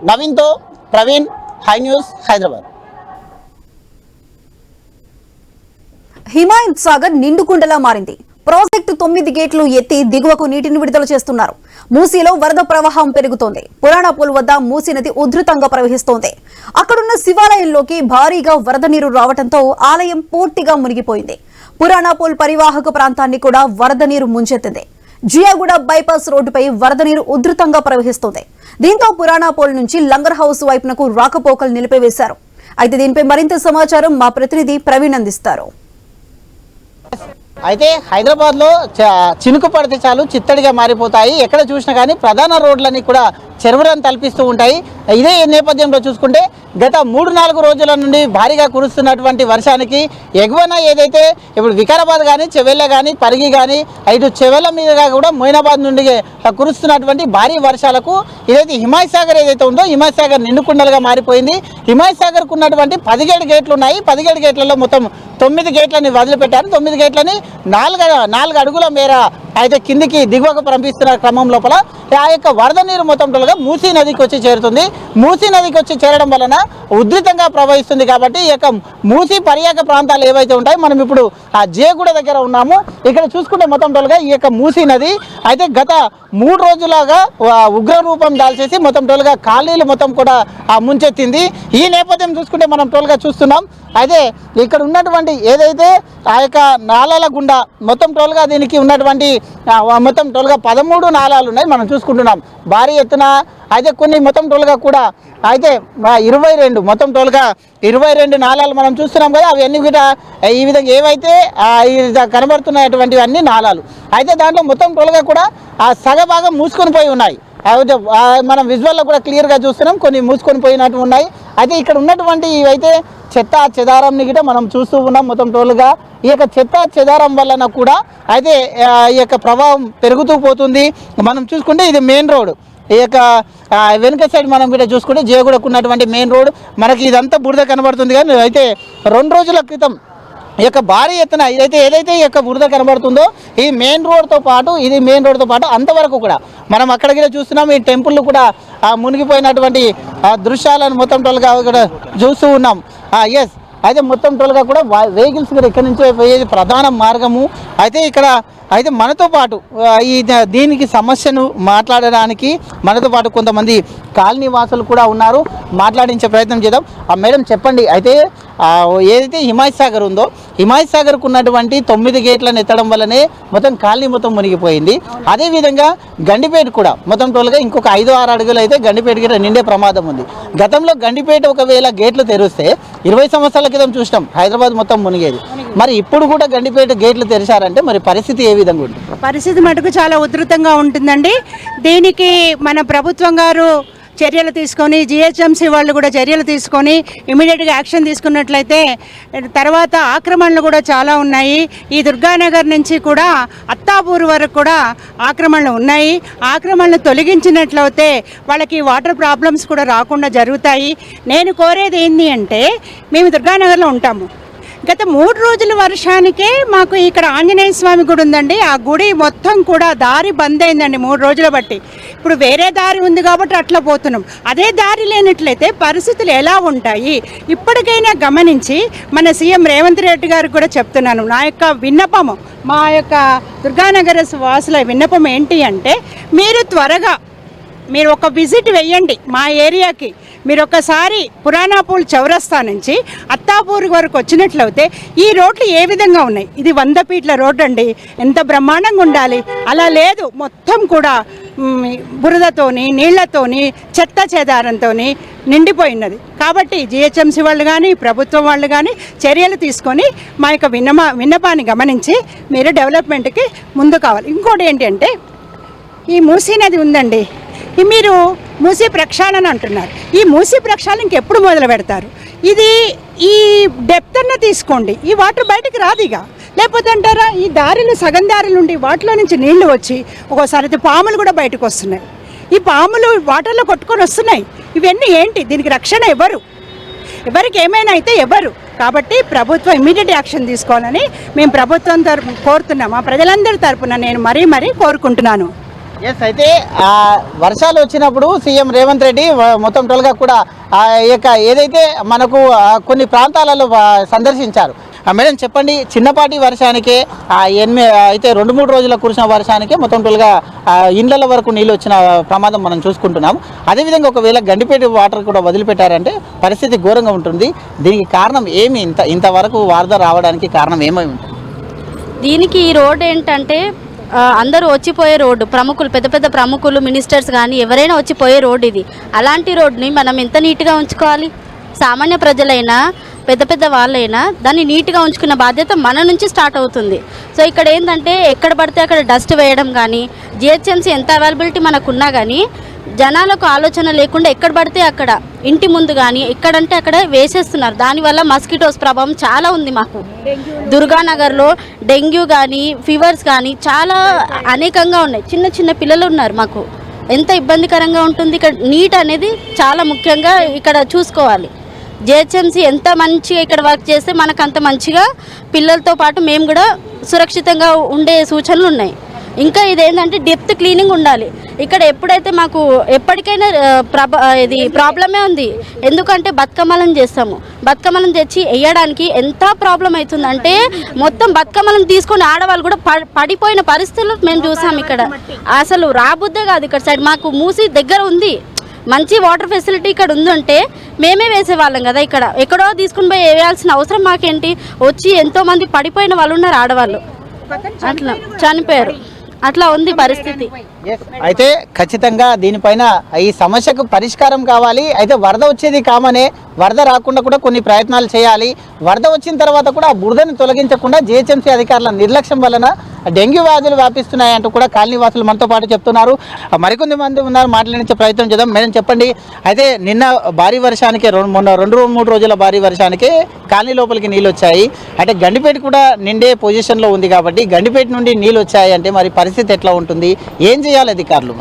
Speaker 2: నవీన్తో ప్రవీణ్, హై న్యూస్, హైదరాబాద్.
Speaker 1: హిమాయత్ సాగర్ నిండుకుండలా మారింది. ప్రాజెక్టు 9 గేట్లు ఎత్తి దిగువకు నీటిని విడుదల చేస్తున్నారు. మూసీలో వరద ప్రవాహం పెరుగుతోంది. పురాణాపూల్ వద్ద మూసీ నది ఉధృతంగా ప్రవహిస్తోంది. అక్కడున్న శివాలయంలోకి భారీగా వరద నీరు రావడంతో ఆలయం పూర్తిగా మునిగిపోయింది. పురాణాపూల్ పరివాహక ప్రాంతాన్ని కూడా వరద నీరు ముంచెత్తింది. జియాగూడ బైపాస్ రోడ్డుపై వరద నీరు ఉధృతంగా ప్రవహిస్తోంది. దీంతో పురాణాపూల్ నుంచి లంగర్ హౌస్ వైపునకు రాకపోకలు నిలిపివేశారు. అయితే దీనిపై మరింత సమాచారం మా ప్రతినిధి ప్రవీణ్ అందిస్తారు.
Speaker 2: అయితే హైదరాబాద్లో చినుకు పడితే చాలు చిత్తడిగా మారిపోతాయి. ఎక్కడ చూసినా కానీ ప్రధాన రోడ్లన్నీ కూడా చెరువులను తలపిస్తూ ఉంటాయి. ఇదే నేపథ్యంలో చూసుకుంటే గత 3-4 రోజుల నుండి భారీగా కురుస్తున్నటువంటి వర్షానికి ఎగువన ఏదైతే ఇప్పుడు వికారాబాద్ కానీ చెవెళ్ళ కానీ పరిగి కానీ ఇటు చెవెళ్ళ మీదుగా కూడా మొయినాబాద్ నుండి కురుస్తున్నటువంటి భారీ వర్షాలకు ఏదైతే హిమాయత్ సాగర్ ఏదైతే ఉందో హిమాయత్ సాగర్ నిండుకుండలుగా మారిపోయింది. హిమాయత్ సాగర్కు ఉన్నటువంటి 17 గేట్లు ఉన్నాయి. 17 గేట్లలో మొత్తం 9 గేట్లని వదిలిపెట్టారు. 9 గేట్లని 4 అడుగుల మేర అయితే కిందికి దిగువకు పంపిస్తున్న క్రమం లోపల ఆ యొక్క వరద నీరు మొత్తం టోల్గా మూసీ నదికి వచ్చి చేరుతుంది. మూసీ నదికి వచ్చి చేరడం వలన ఉధృతంగా ప్రవహిస్తుంది. కాబట్టి ఈ యొక్క మూసీ పర్యాక ప్రాంతాలు ఏవైతే ఉంటాయో మనం ఇప్పుడు ఆ జేగూడ దగ్గర ఉన్నాము. ఇక్కడ చూసుకుంటే మొత్తం టోల్గా ఈ యొక్క మూసీ నది అయితే గత 3 రోజులుగా ఉగ్ర రూపం దాల్చేసి మొత్తం టోల్గా కాలనీలు మొత్తం కూడా ముంచెత్తింది. ఈ నేపథ్యం చూసుకుంటే మనం టోల్గా చూస్తున్నాం. అయితే ఇక్కడ ఉన్నటువంటి ఏదైతే ఆ యొక్క నాలాల గుండా మొత్తం టోల్గా దీనికి ఉన్నటువంటి మొత్తం టోల్గా 13 నాలాలు ఉన్నాయి మనం చూసుకుంటున్నాం భారీ ఎత్తున. అయితే కొన్ని మొత్తం టోల్గా కూడా అయితే 22 మొత్తం టోల్గా 22 నాలాలు మనం చూస్తున్నాం కదా. అవన్నీ కూడా ఈ విధంగా ఏవైతే కనబడుతున్నటువంటివి అన్ని నాలాలు. అయితే దాంట్లో మొత్తం టోల్గా కూడా సగభాగం మూసుకొని పోయి ఉన్నాయి. మనం విజువల్లో కూడా క్లియర్గా చూస్తున్నాం, కొన్ని మూసుకొని పోయినట్టు ఉన్నాయి. అయితే ఇక్కడ ఉన్నటువంటి ఇవైతే చెత్త చెదారంని కూడా మనం చూస్తూ ఉన్నాం మొత్తం టోల్గా. ఈ యొక్క చెత్త చెదారం వలన కూడా అయితే ఈ యొక్క ప్రభావం పెరుగుతూ పోతుంది. మనం చూసుకుంటే ఇది మెయిన్ రోడ్. ఈ యొక్క వెనుక సైడ్ మనం కూడా చూసుకుంటే జేగూడకు ఉన్నటువంటి మెయిన్ రోడ్. మనకి ఇదంతా బురద కనబడుతుంది. కానీ అయితే 2 రోజుల క్రితం ఈ యొక్క భారీ ఎత్తున ఏదైతే ఈ యొక్క బురద కనబడుతుందో ఈ మెయిన్ రోడ్తో పాటు అంతవరకు కూడా మనం అక్కడికి చూస్తున్నాం. ఈ టెంపుల్ కూడా మునిగిపోయినటువంటి దృశ్యాలను మొత్తం టోల్గా కూడా చూస్తూ ఉన్నాం. ఎస్, అయితే మొత్తం టోల్గా కూడా వెహికల్స్ కూడా ఇక్కడ నుంచి పోయేది ప్రధాన మార్గము. అయితే ఇక్కడ అయితే మనతో పాటు ఈ దీనికి సమస్యను మాట్లాడడానికి మనతో పాటు కొంతమంది కాలనీ వాసులు కూడా ఉన్నారు. మాట్లాడించే ప్రయత్నం చేద్దాం. మేడం చెప్పండి, అయితే ఏదైతే హిమాయత్ సాగర్ ఉందో హిమాయత్ సాగర్కు ఉన్నటువంటి 9 గేట్లను ఎత్తడం వల్లనే మొత్తం కాలనీ మొత్తం మునిగిపోయింది. అదేవిధంగా గండిపేట కూడా మొత్తం టోల్గా ఇంకొక 5-6 అడుగులు అయితే గండిపేట కూడా నిండే ప్రమాదం ఉంది. గతంలో గండిపేట ఒకవేళ గేట్లు తెరిస్తే 20 సంవత్సరాల క్రితం చూసినాం హైదరాబాద్ మొత్తం మునిగేది. మరి ఇప్పుడు కూడా గండిపేట గేట్లు తెరిచారంటే మరి పరిస్థితి ఏ విధంగా ఉంటుంది?
Speaker 4: పరిస్థితి మటుకు చాలా ఉధృతంగా ఉంటుందండి. దీనికి మన ప్రభుత్వం గారు చర్యలు తీసుకొని జిహెచ్ఎంసీ వాళ్ళు కూడా చర్యలు తీసుకొని ఇమీడియట్గా యాక్షన్ తీసుకున్నట్లయితే తర్వాత ఆక్రమణలు కూడా చాలా ఉన్నాయి. ఈ దుర్గానగర్ నుంచి కూడా అత్తాపూర్ వరకు కూడా ఆక్రమణలు ఉన్నాయి. ఆక్రమణలు తొలగించినట్లయితే వాళ్ళకి వాటర్ ప్రాబ్లమ్స్ కూడా రాకుండా జరుగుతాయి. నేను కోరేది ఏంటి అంటే, మేము దుర్గానగర్లో ఉంటాము. గత 3 రోజుల వర్షానికే మాకు ఇక్కడ ఆంజనేయ స్వామి గుడి ఉందండి. ఆ గుడి మొత్తం కూడా దారి బంద్ అయిందండి 3 రోజుల బట్టి. ఇప్పుడు వేరే దారి ఉంది కాబట్టి అట్లా పోతున్నాం. అదే దారి లేనట్లయితే పరిస్థితులు ఎలా ఉంటాయి? ఇప్పటికైనా గమనించి మన సీఎం రేవంత్ రెడ్డి గారికి కూడా చెప్తున్నాను, నా యొక్క విన్నపము, మా యొక్క దుర్గానగర వాసుల విన్నపం ఏంటి అంటే, మీరు ఒక విజిట్ వెయ్యండి మా ఏరియాకి. మీరు ఒకసారి పురాణాపూల్ చౌరస్తా నుంచి అత్తాపూర్ వరకు వచ్చినట్లయితే ఈ రోడ్లు ఏ విధంగా ఉన్నాయి? ఇది 100 ఫీట్ల రోడ్డు అండి. ఎంత బ్రహ్మాండంగా ఉండాలి. అలా లేదు, మొత్తం కూడా బురదతోని నీళ్లతోని చెత్త చెదారంతోని నిండిపోయినది. కాబట్టి జిహెచ్ఎంసీ వాళ్ళు కానీ ప్రభుత్వం వాళ్ళు కానీ చర్యలు తీసుకొని మా యొక్క విన్నపాన్ని గమనించి మీరు డెవలప్మెంట్కి ముందు కావాలి. ఇంకోటి ఏంటంటే, ఈ మూసీ నది ఉందండి, మీరు మూసీ ప్రక్షాళన అంటున్నారు. ఈ మూసీ ప్రక్షాళన ఇంకెప్పుడు మొదలు పెడతారు? ఇది ఈ డెప్త్ అన్న తీసుకోండి. ఈ వాటర్ బయటకు రాదు ఇక. లేకపోతే అంటారా, ఈ దారిలో సగం దారిలు ఉండి వాటిలో నుంచి నీళ్లు వచ్చి ఒక్కోసారి అయితే పాములు కూడా బయటకు వస్తున్నాయి. ఈ పాములు వాటర్లో కొట్టుకొని వస్తున్నాయి. ఇవన్నీ ఏంటి? దీనికి రక్షణ ఎవరికి ఏమైనా అయితే ఎవరు? కాబట్టి ప్రభుత్వం ఇమీడియట్ యాక్షన్ తీసుకోవాలని మేము ప్రభుత్వం కోరుతున్నాం. ఆ ప్రజలందరి తరపున నేను మరీ కోరుకుంటున్నాను.
Speaker 2: ఎస్, అయితే వర్షాలు వచ్చినప్పుడు సీఎం రేవంత్ రెడ్డి మొత్తం టోల్గా కూడా ఏదైతే మనకు కొన్ని ప్రాంతాలలో సందర్శించారు. మేడం చెప్పండి, చిన్నపాటి వర్షానికే అయితే 2-3 రోజుల కురిసిన వర్షానికే మొత్తం టోల్గా ఇండ్ల వరకు నీళ్ళు వచ్చిన ప్రమాదం మనం చూసుకుంటున్నాం. అదేవిధంగా ఒకవేళ గండిపేట వాటర్ కూడా వదిలిపెట్టారంటే పరిస్థితి ఘోరంగా ఉంటుంది. దీనికి కారణం ఏమి? ఇంతవరకు వరద రావడానికి కారణం ఏమై ఉంటుంది?
Speaker 5: దీనికి ఈ రోడ్ ఏంటంటే, అందరూ వచ్చిపోయే రోడ్డు, పెద్ద పెద్ద ప్రముఖులు, మినిస్టర్స్ కానీ ఎవరైనా వచ్చిపోయే రోడ్డు ఇది. అలాంటి రోడ్ని మనం ఎంత నీట్గా ఉంచుకోవాలి? సామాన్య ప్రజలైనా పెద్ద వాళ్ళైనా దాన్ని నీట్గా ఉంచుకున్న బాధ్యత మన నుంచి స్టార్ట్ అవుతుంది. సో ఇక్కడ ఏంటంటే, ఎక్కడ పడితే అక్కడ డస్ట్ వేయడం కానీ, జిహెచ్ఎంసీ ఎంత అవైలబిలిటీ మనకున్నా కానీ జనాలకు ఆలోచన లేకుండా ఎక్కడ పడితే అక్కడ ఇంటి ముందు కానీ ఎక్కడంటే అక్కడ వేసేస్తున్నారు. దానివల్ల మస్కిటోస్ ప్రభావం చాలా ఉంది. మాకు దుర్గానగర్లో డెంగ్యూ కానీ ఫీవర్స్ కానీ చాలా అనేకంగా ఉన్నాయి. చిన్న పిల్లలు ఉన్నారు. మాకు ఎంత ఇబ్బందికరంగా ఉంటుంది. ఇక్కడ నీట్ అనేది చాలా ముఖ్యంగా ఇక్కడ చూసుకోవాలి. జిహెచ్ఎంసీ ఎంత మంచిగా ఇక్కడ వర్క్ చేస్తే మనకు అంత మంచిగా పిల్లలతో పాటు మేము కూడా సురక్షితంగా ఉండే సూచనలు ఉన్నాయి. ఇంకా ఇదేంటంటే డెప్త్ క్లీనింగ్ ఉండాలి ఇక్కడ. ఎప్పుడైతే మాకు ఎప్పటికైనా ఇది ప్రాబ్లమే ఉంది. ఎందుకంటే బతుకమ్మలను చేస్తాము, బతుకమ్మలను తెచ్చి వేయడానికి ఎంత ప్రాబ్లం అవుతుందంటే మొత్తం బతుకమ్మలను తీసుకొని ఆడవాళ్ళు కూడా పడిపోయిన పరిస్థితులు మేము చూసాం ఇక్కడ. అసలు రాబుద్దే కాదు ఇక్కడ సైడ్. మాకు మూసి దగ్గర ఉంది, మంచి వాటర్ ఫెసిలిటీ ఇక్కడ ఉందంటే మేమే వేసేవాళ్ళం కదా. ఇక్కడ ఎక్కడో తీసుకుని పోయి వేయాల్సిన అవసరం మాకేంటి? వచ్చి ఎంతోమంది పడిపోయిన వాళ్ళు ఉన్నారు, ఆడవాళ్ళు అట్లా చనిపోయారు. అట్లా ఉంది పరిస్థితి.
Speaker 2: అయితే ఖచ్చితంగా దీనిపైన ఈ సమస్యకు పరిష్కారం కావాలి. అయితే వరద వచ్చేది కామనే, వరద రాకుండా కూడా కొన్ని ప్రయత్నాలు చేయాలి. వరద వచ్చిన తర్వాత కూడా ఆ బురదను తొలగించకుండా జిహెచ్ఎంసీ అధికారుల నిర్లక్ష్యం వలన డెంగ్యూ వ్యాధులు వ్యాపిస్తున్నాయి అంటూ కూడా కాలనీ వాసులు మనతో పాటు చెప్తున్నారు. మరికొంది మంది ఉన్నారు, మాట్లాడించే ప్రయత్నం చేద్దాం. మేడం చెప్పండి, అయితే నిన్న భారీ వర్షానికి మొన్న 2-3 రోజుల భారీ వర్షానికి కాలనీ లోపలికి నీళ్ళు వచ్చాయి. అంటే గండిపేట కూడా నిండే పొజిషన్లో ఉంది కాబట్టి గండిపేట నుండి నీళ్ళు వచ్చాయి అంటే మరి పరిస్థితి ఎట్లా ఉంటుంది? ఏం చేయాలి అధికారులు?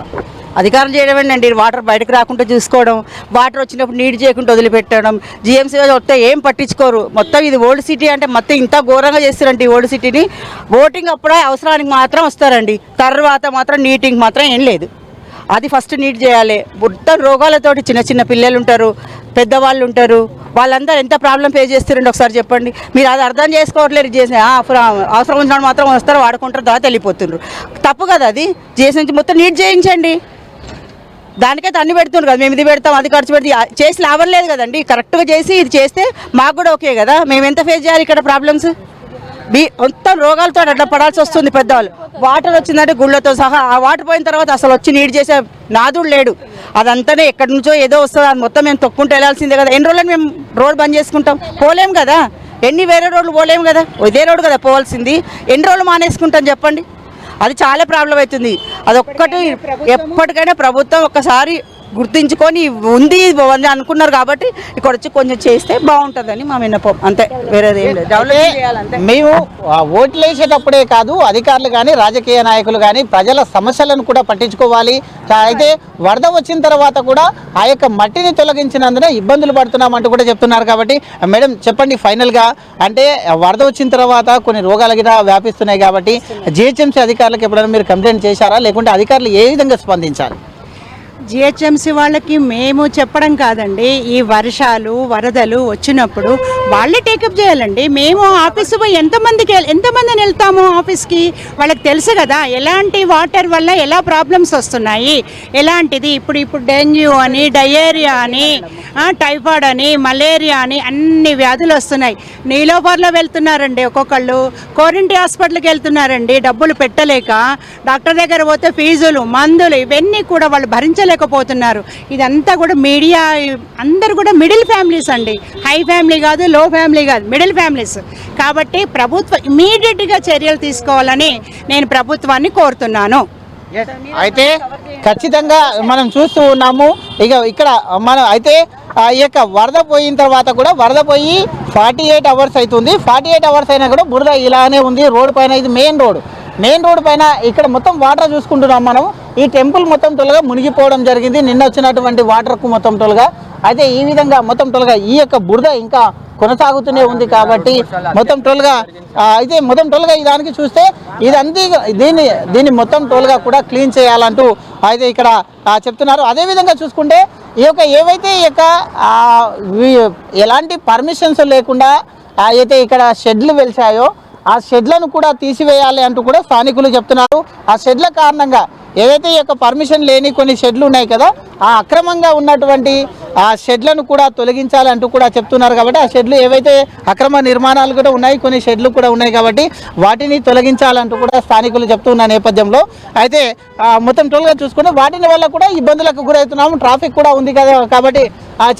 Speaker 6: అధికారులు చేయడం ఏంటండి, వాటర్ బయటకు రాకుండా చూసుకోవడం, వాటర్ వచ్చినప్పుడు నీటి చేయకుండా వదిలిపెట్టడం. జిఎంసీ వస్తే ఏం పట్టించుకోరు. మొత్తం ఇది ఓల్డ్ సిటీ అంటే మొత్తం ఇంత ఘోరంగా చేస్తారండి ఈ ఓల్డ్ సిటీని. ఓటింగ్ అప్పుడే అవసరానికి మాత్రం వస్తారండి, తర్వాత మాత్రం నీటింగ్ మాత్రం ఏం లేదు. అది ఫస్ట్ నీట్ చేయాలి. మొత్తం రోగాలతోటి చిన్న చిన్న పిల్లలు ఉంటారు, పెద్దవాళ్ళు ఉంటారు, వాళ్ళందరూ ఎంత ప్రాబ్లం ఫేస్ చేస్తారండి ఒకసారి చెప్పండి. మీరు అది అర్థం చేసుకోవట్లేదు. చేసిన అవసరం వచ్చినప్పుడు మాత్రం వస్తారు, వాడుకుంటారు, తర్వాత వెళ్ళిపోతున్నారు. తప్పు కదా అది. చేసి మొత్తం నీట్ చేయించండి. దానికైతే అన్ని పెడుతున్నారు కదా, మేము ఇది పెడతాం అది ఖర్చు పెడితే చేసి లాభం లేదు కదండి. కరెక్ట్గా చేసి ఇది చేస్తే మాకు కూడా ఓకే కదా. మేము ఎంత ఫేస్ చేయాలి ఇక్కడ ప్రాబ్లమ్స్? మొత్తం రోగాలతో అట్లా పడాల్సి వస్తుంది పెద్దవాళ్ళు. వాటర్ వచ్చిందంటే గుళ్ళతో సహా ఆ వాటర్ పోయిన తర్వాత అసలు వచ్చి నీట్ చేసే నాదుడు లేడు. అదంతానే ఎక్కడి నుంచో ఏదో వస్తుంది, అది మొత్తం మేము తొక్కుంటూ వెళ్ళాల్సిందే కదా. ఎన్ని రోజులని మేము రోడ్ బంద్ చేసుకుంటాం? పోలేం కదా. ఎన్ని వేరే రోడ్లు పోలేము కదా, ఇదే రోడ్డు కదా పోవాల్సింది. ఎన్ని రోజులు మానేసుకుంటాం చెప్పండి? అది చాలా ప్రాబ్లం అవుతుంది. అదొక్కటి ఎప్పటికైనా ప్రభుత్వం ఒక్కసారి గుర్తించుకొని ఉంది అనుకున్నారు కాబట్టి ఇక్కడ వచ్చి కొంచెం చేస్తే బాగుంటుందని మా విన్నపం. అంతే, వేరేది ఏం లేదు. డెవలప్ చేయాలంటే
Speaker 2: మేము ఓట్లు వేసేటప్పుడే కాదు, అధికారులు కానీ రాజకీయ నాయకులు కానీ ప్రజల సమస్యలను కూడా పట్టించుకోవాలి. అయితే వరద వచ్చిన తర్వాత కూడా ఆ యొక్క మట్టిని తొలగించినందున ఇబ్బందులు పడుతున్నామంటూ కూడా చెప్తున్నారు. కాబట్టి మేడం చెప్పండి ఫైనల్గా, అంటే వరద వచ్చిన తర్వాత కొన్ని రోగాలు గిట్లా వ్యాపిస్తున్నాయి కాబట్టి జిహెచ్ఎంసీ అధికారులకు ఎప్పుడైనా మీరు కంప్లైంట్ చేశారా? లేకుంటే అధికారులు ఏ విధంగా స్పందించాలి?
Speaker 4: జిహెచ్ఎంసీ వాళ్ళకి మేము చెప్పడం కాదండి, ఈ వర్షాలు వరదలు వచ్చినప్పుడు వాళ్ళే టేకప్ చేయాలండి. మేము ఆఫీసు పోయి ఎంతమందిని వెళ్తాము ఆఫీస్కి? వాళ్ళకి తెలుసు కదా ఎలాంటి వాటర్ వల్ల ఎలా ప్రాబ్లమ్స్ వస్తున్నాయి, ఎలాంటిది. ఇప్పుడు డెంగ్యూ అని, డయేరియా అని, టైఫాయిడ్ అని, మలేరియా అని అన్ని వ్యాధులు వస్తున్నాయి. నీలోఫర్లో వెళ్తున్నారండి ఒక్కొక్కళ్ళు, కోరింటి హాస్పిటల్కి వెళ్తున్నారండి డబ్బులు పెట్టలేక. డాక్టర్ దగ్గర పోతే ఫీజులు, మందులు ఇవన్నీ కూడా వాళ్ళు భరించలేకపోతున్నారు. ఇదంతా కూడా మీడియా, అందరు కూడా మిడిల్ ఫ్యామిలీస్ అండి, హై ఫ్యామిలీ కాదు, లో ఫ్యామిలీ కాదు, మిడిల్ ఫ్యామిలీస్. కాబట్టి ప్రభుత్వం ఇమీడియట్గా చర్యలు తీసుకోవాలని నేను ప్రభుత్వాన్ని కోరుతున్నాను.
Speaker 2: అయితే ఖచ్చితంగా మనం చూస్తూ ఉన్నాము. ఇక్కడ మనం అయితే ఈ యొక్క వరద పోయిన తర్వాత కూడా వరద పోయి 48 అవర్స్ అవుతుంది. 48 అవర్స్ అయినా కూడా బురద ఇలానే ఉంది రోడ్డు పైన. ఇది మెయిన్ రోడ్ పైన ఇక్కడ మొత్తం వాటర్ చూసుకుంటున్నాం మనం. ఈ టెంపుల్ మొత్తం టోల్గా మునిగిపోవడం జరిగింది నిన్న వచ్చినటువంటి వాటర్కు మొత్తం టోల్గా. అయితే ఈ విధంగా మొత్తం టోల్గా ఈ యొక్క బురద ఇంకా కొనసాగుతూనే ఉంది కాబట్టి మొత్తం టోల్గా ఈ దానికి చూస్తే ఇదంతా దీన్ని మొత్తం టోల్గా కూడా క్లీన్ చేయాలంటూ అయితే ఇక్కడ చెప్తున్నారు. అదేవిధంగా చూసుకుంటే ఈ యొక్క ఏవైతే ఈ యొక్క ఎలాంటి పర్మిషన్స్ లేకుండా అయితే ఇక్కడ షెడ్లు వెలిచాయో ఆ షెడ్లను కూడా తీసివేయాలి అంటూ కూడా స్థానికులు చెప్తున్నారు. ఆ షెడ్ల కారణంగా ఏవైతే ఈ యొక్క పర్మిషన్ లేని కొన్ని షెడ్లు ఉన్నాయి కదా, ఆ అక్రమంగా ఉన్నటువంటి ఆ షెడ్లను కూడా తొలగించాలి అంటూ కూడా చెప్తున్నారు. కాబట్టి ఆ షెడ్లు ఏవైతే అక్రమ నిర్మాణాలు కూడా ఉన్నాయి, కొన్ని షెడ్లు కూడా ఉన్నాయి కాబట్టి వాటిని తొలగించాలంటూ కూడా స్థానికులు చెప్తున్న నేపథ్యంలో అయితే మొత్తం టోల్గా చూసుకుంటే వాటిని వల్ల కూడా ఇబ్బందులకు గురవుతున్నాము. ట్రాఫిక్ కూడా ఉంది కదా కాబట్టి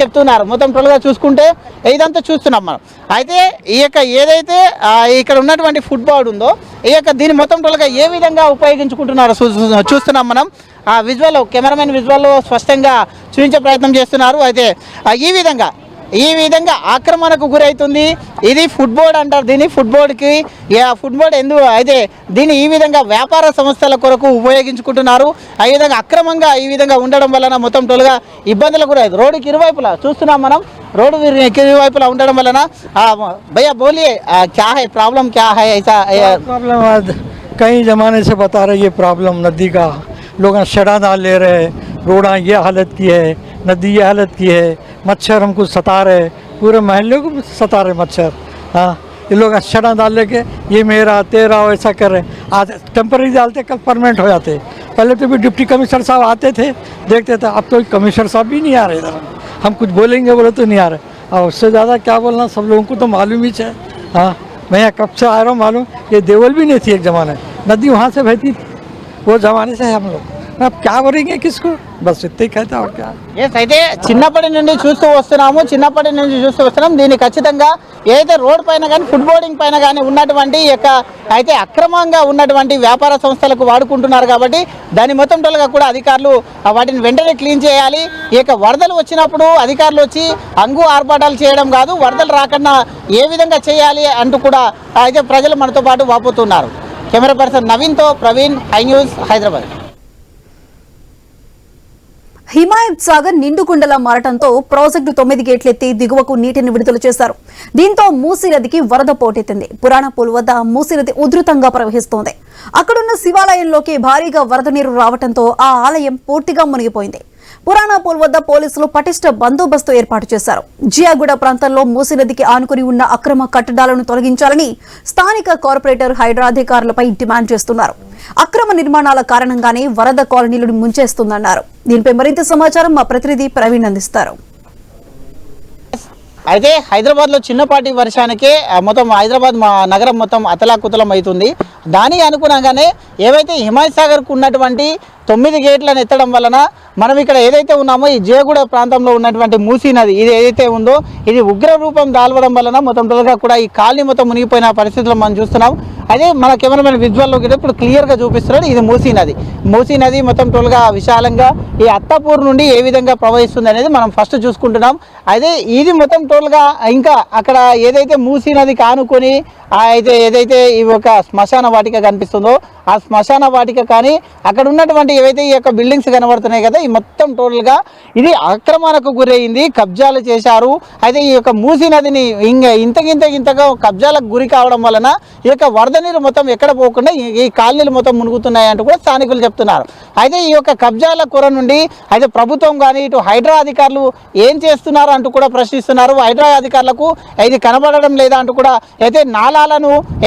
Speaker 2: చెప్తున్నారు. మొత్తం టోల్గా చూసుకుంటే ఇదంతా చూస్తున్నాం మనం. అయితే ఈ యొక్క ఏదైతే ఇక్కడ ఉన్నటువంటి ఫుట్బాల్ ఉందో ఈ యొక్క దీన్ని మొత్తం టోల్గా ఏ విధంగా ఉపయోగించుకుంటున్నారో చూస్తున్నాం మనం. ఆ కెమెరామెన్ విజువల్లో స్పష్టంగా చూపించే ప్రయత్నం చేస్తున్నారు. అయితే ఈ విధంగా ఆక్రమణకు గురవుతుంది. ఇది ఫుట్బోర్డ్ అంటారు దీన్ని. ఫుట్బోర్డ్ అయితే దీన్ని ఈ విధంగా వ్యాపార సంస్థల కొరకు ఉపయోగించుకుంటున్నారు. ఆ విధంగా అక్రమంగా ఈ విధంగా ఉండడం వలన మొత్తం టోల్గా ఇబ్బందులకు గురవుతుంది. రోడ్డుకి ఇరువైపులా చూస్తున్నాం మనం. రోడ్డు ఇరువైపులా ఉండడం వలన భయ్యా బోలియే క్యా హై ప్రాబ్లం, క్యా హై ఐసా
Speaker 7: प्रॉब्लम कई ज़माने से बता रहे ये प्रॉब्लम नदी का, लोग शड़ा डाल ले रहे, रोड़ा ये हालत की है, नदी ये हालत की है, मच्छर हमको सता रहे, पूरे महल्ले को सता रहे मच्छर। हाँ, ये लोग शड़ा डाल लेके ये मेरा तेरा ऐसा कर रहे, आज टेम्पररी डालते कल परमानेंट हो जाते। पहले तो भी डिप्टी कमिश्नर साहब आते थे देखते थे, अब तो कमिश्नर साहब भी नहीं आ रहे इधर। हम कुछ बोलेंगे बोले तो नहीं आ रहे, और उससे ज़्यादा क्या बोलना, सब लोगों को तो मालूम ही है। हाँ, मैं यहाँ कब से आ रहा हूँ मालूम, ये देवल भी नहीं थी एक ज़माने, नदी वहाँ से बहती थी, वो ज़माने से है हम लोग। अब क्या बोलेंगे किसको, बस इतना ही कहता और क्या।
Speaker 2: ఎస్ అయితే చిన్నప్పటి నుండి చూస్తూ వస్తున్నాం దీన్ని ఖచ్చితంగా ఏదైతే రోడ్ పైన కానీ ఫుడ్ బోర్డింగ్ పైన కానీ ఉన్నటువంటి యొక్క అయితే అక్రమంగా ఉన్నటువంటి వ్యాపార సంస్థలకు వాడుకుంటున్నారు కాబట్టి దాని మొత్తం టోల్గా కూడా అధికారులు వాటిని వెంటనే క్లీన్ చేయాలి. ఈ యొక్క వరదలు వచ్చినప్పుడు అధికారులు వచ్చి అంగు ఆర్భాటాలు చేయడం కాదు, వరదలు రాకుండా ఏ విధంగా చేయాలి అంటూ కూడా అయితే ప్రజలు మనతో పాటు వాపోతున్నారు. కెమెరా పర్సన్ నవీన్తో ప్రవీణ్, ఐ న్యూస్, హైదరాబాద్.
Speaker 1: హిమాయత్ సాగర్ నిండుకుండలా మారటంతో ప్రాజెక్టు 9 గేట్లెత్తి దిగువకు నీటిని విడుదల చేశారు. దీంతో మూసీ నదికి వరద పోటెత్తింది. పురాణపూల్ వద్ద మూసీ నది ఉధృతంగా ప్రవహిస్తోంది. అక్కడున్న శివాలయంలోకి భారీగా వరద నీరు రావడంతో ఆ ఆలయం పూర్తిగా మునిగిపోయింది. పురాణపూల్ వద్ద పోలీసులు పటిష్ట బందోబస్తు ఏర్పాటు చేశారు. జియాగూడ ప్రాంతంలో మూసీ నదికి ఆనుకుని ఉన్న అక్రమ కట్టడాలను తొలగించాలని స్థానిక కార్పొరేటర్ హైడ్రా అధికారులపై డిమాండ్ చేస్తున్నారు. అక్రమ నిర్మాణాల కారణంగానే వరద కాలనీలను ముంచేస్తుందన్నారు. దీనిపై మరింత సమాచారం మా ప్రతినిధి ప్రవీణ్ అందిస్తారు.
Speaker 2: అయితే హైదరాబాద్లో చిన్నపాటి వర్షానికే మొత్తం హైదరాబాద్ నగరం మొత్తం అతలాకుతలం అవుతుంది. దానికి అనుగుణంగానే ఏవైతే హిమాయత్ సాగర్కు ఉన్నటువంటి 9 గేట్లను ఎత్తడం వలన మనం ఇక్కడ ఏదైతే ఉన్నామో ఈ జయగూడ ప్రాంతంలో ఉన్నటువంటి మూసీ నది ఇది ఏదైతే ఉందో ఇది ఉగ్ర రూపం దాల్వడం వలన మొత్తం టోల్గా కూడా ఈ కాలనీ మొత్తం మునిగిపోయిన పరిస్థితులు మనం చూస్తున్నాం. అదే మన కెమెరామెన్ విజువల్లో ఇప్పుడు క్లియర్గా చూపిస్తున్నాడు. ఇది మూసీ నది మొత్తం టోల్గా విశాలంగా ఈ అత్తాపూర్ నుండి ఏ విధంగా ప్రవహిస్తుంది అనేది మనం ఫస్ట్ చూసుకుంటున్నాం. అదే ఇది మొత్తం టోల్గా ఇంకా అక్కడ ఏదైతే మూసీ నదికి ఆనుకొని అయితే ఏదైతే ఈ ఒక శ్మశాన వాటిక కనిపిస్తుందో ఆ శ్మశాన వాటిక కానీ అక్కడ ఉన్నటువంటి ఏవైతే ఈ యొక్క బిల్డింగ్స్ కనబడుతున్నాయి కదా ఈ మొత్తం టోటల్గా ఇది ఆక్రమణకు గురైంది, కబ్జాలు చేశారు. అయితే ఈ యొక్క మూసీ నదిని ఇంతగా కబ్జాలకు గురి కావడం వలన ఈ యొక్క వరద నీరు మొత్తం ఎక్కడ పోకుండా ఈ కాలనీలు మొత్తం మునుగుతున్నాయి అంటూ కూడా స్థానికులు చెప్తున్నారు. అయితే ఈ యొక్క కబ్జాల కొర నుండి అయితే ప్రభుత్వం కానీ ఇటు హైడ్రా అధికారులు ఏం చేస్తున్నారు అంటూ కూడా ప్రశ్నిస్తున్నారు. హైడ్రా అధికారులకు ఇది కనబడడం లేదా అంటూ కూడా అయితే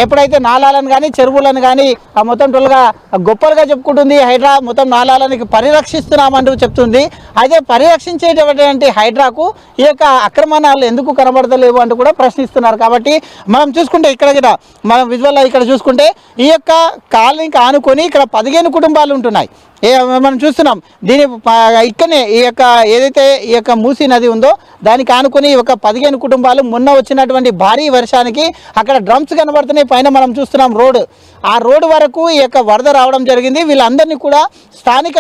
Speaker 2: ఎప్పుడైతే నాలాలను కానీ చెరువులను కానీ మొత్తం టోల్గా గొప్పలుగా చెప్పుకుంటుంది. హైడ్రా మొత్తం నాలాలనికి పరిరక్షిస్తున్నామంటూ చెప్తుంది. అయితే పరిరక్షించేటటువంటి హైడ్రాకు ఈ యొక్క ఆక్రమణాలు ఎందుకు కనబడతలేవు అంటూ కూడా ప్రశ్నిస్తున్నారు. కాబట్టి మనం చూసుకుంటే ఇక్కడ మనం విజువల్ ఇక్కడ చూసుకుంటే ఈ యొక్క కాలనీకి ఆనుకొని ఇక్కడ 15 కుటుంబాలు ఉంటున్నాయి. మనం చూస్తున్నాం. దీని ఇక్కడనే ఈ యొక్క ఏదైతే ఈ యొక్క మూసీ నది ఉందో దానికి ఆనుకొని ఒక 15 కుటుంబాలు మొన్న వచ్చినటువంటి భారీ వర్షానికి అక్కడ డ్రమ్స్ కనబడుతున్నాయి. పైన మనం చూస్తున్నాం ఆ రోడ్డు వరకు ఈ యొక్క వరద రావడం జరిగింది. వీళ్ళందరినీ కూడా స్థానిక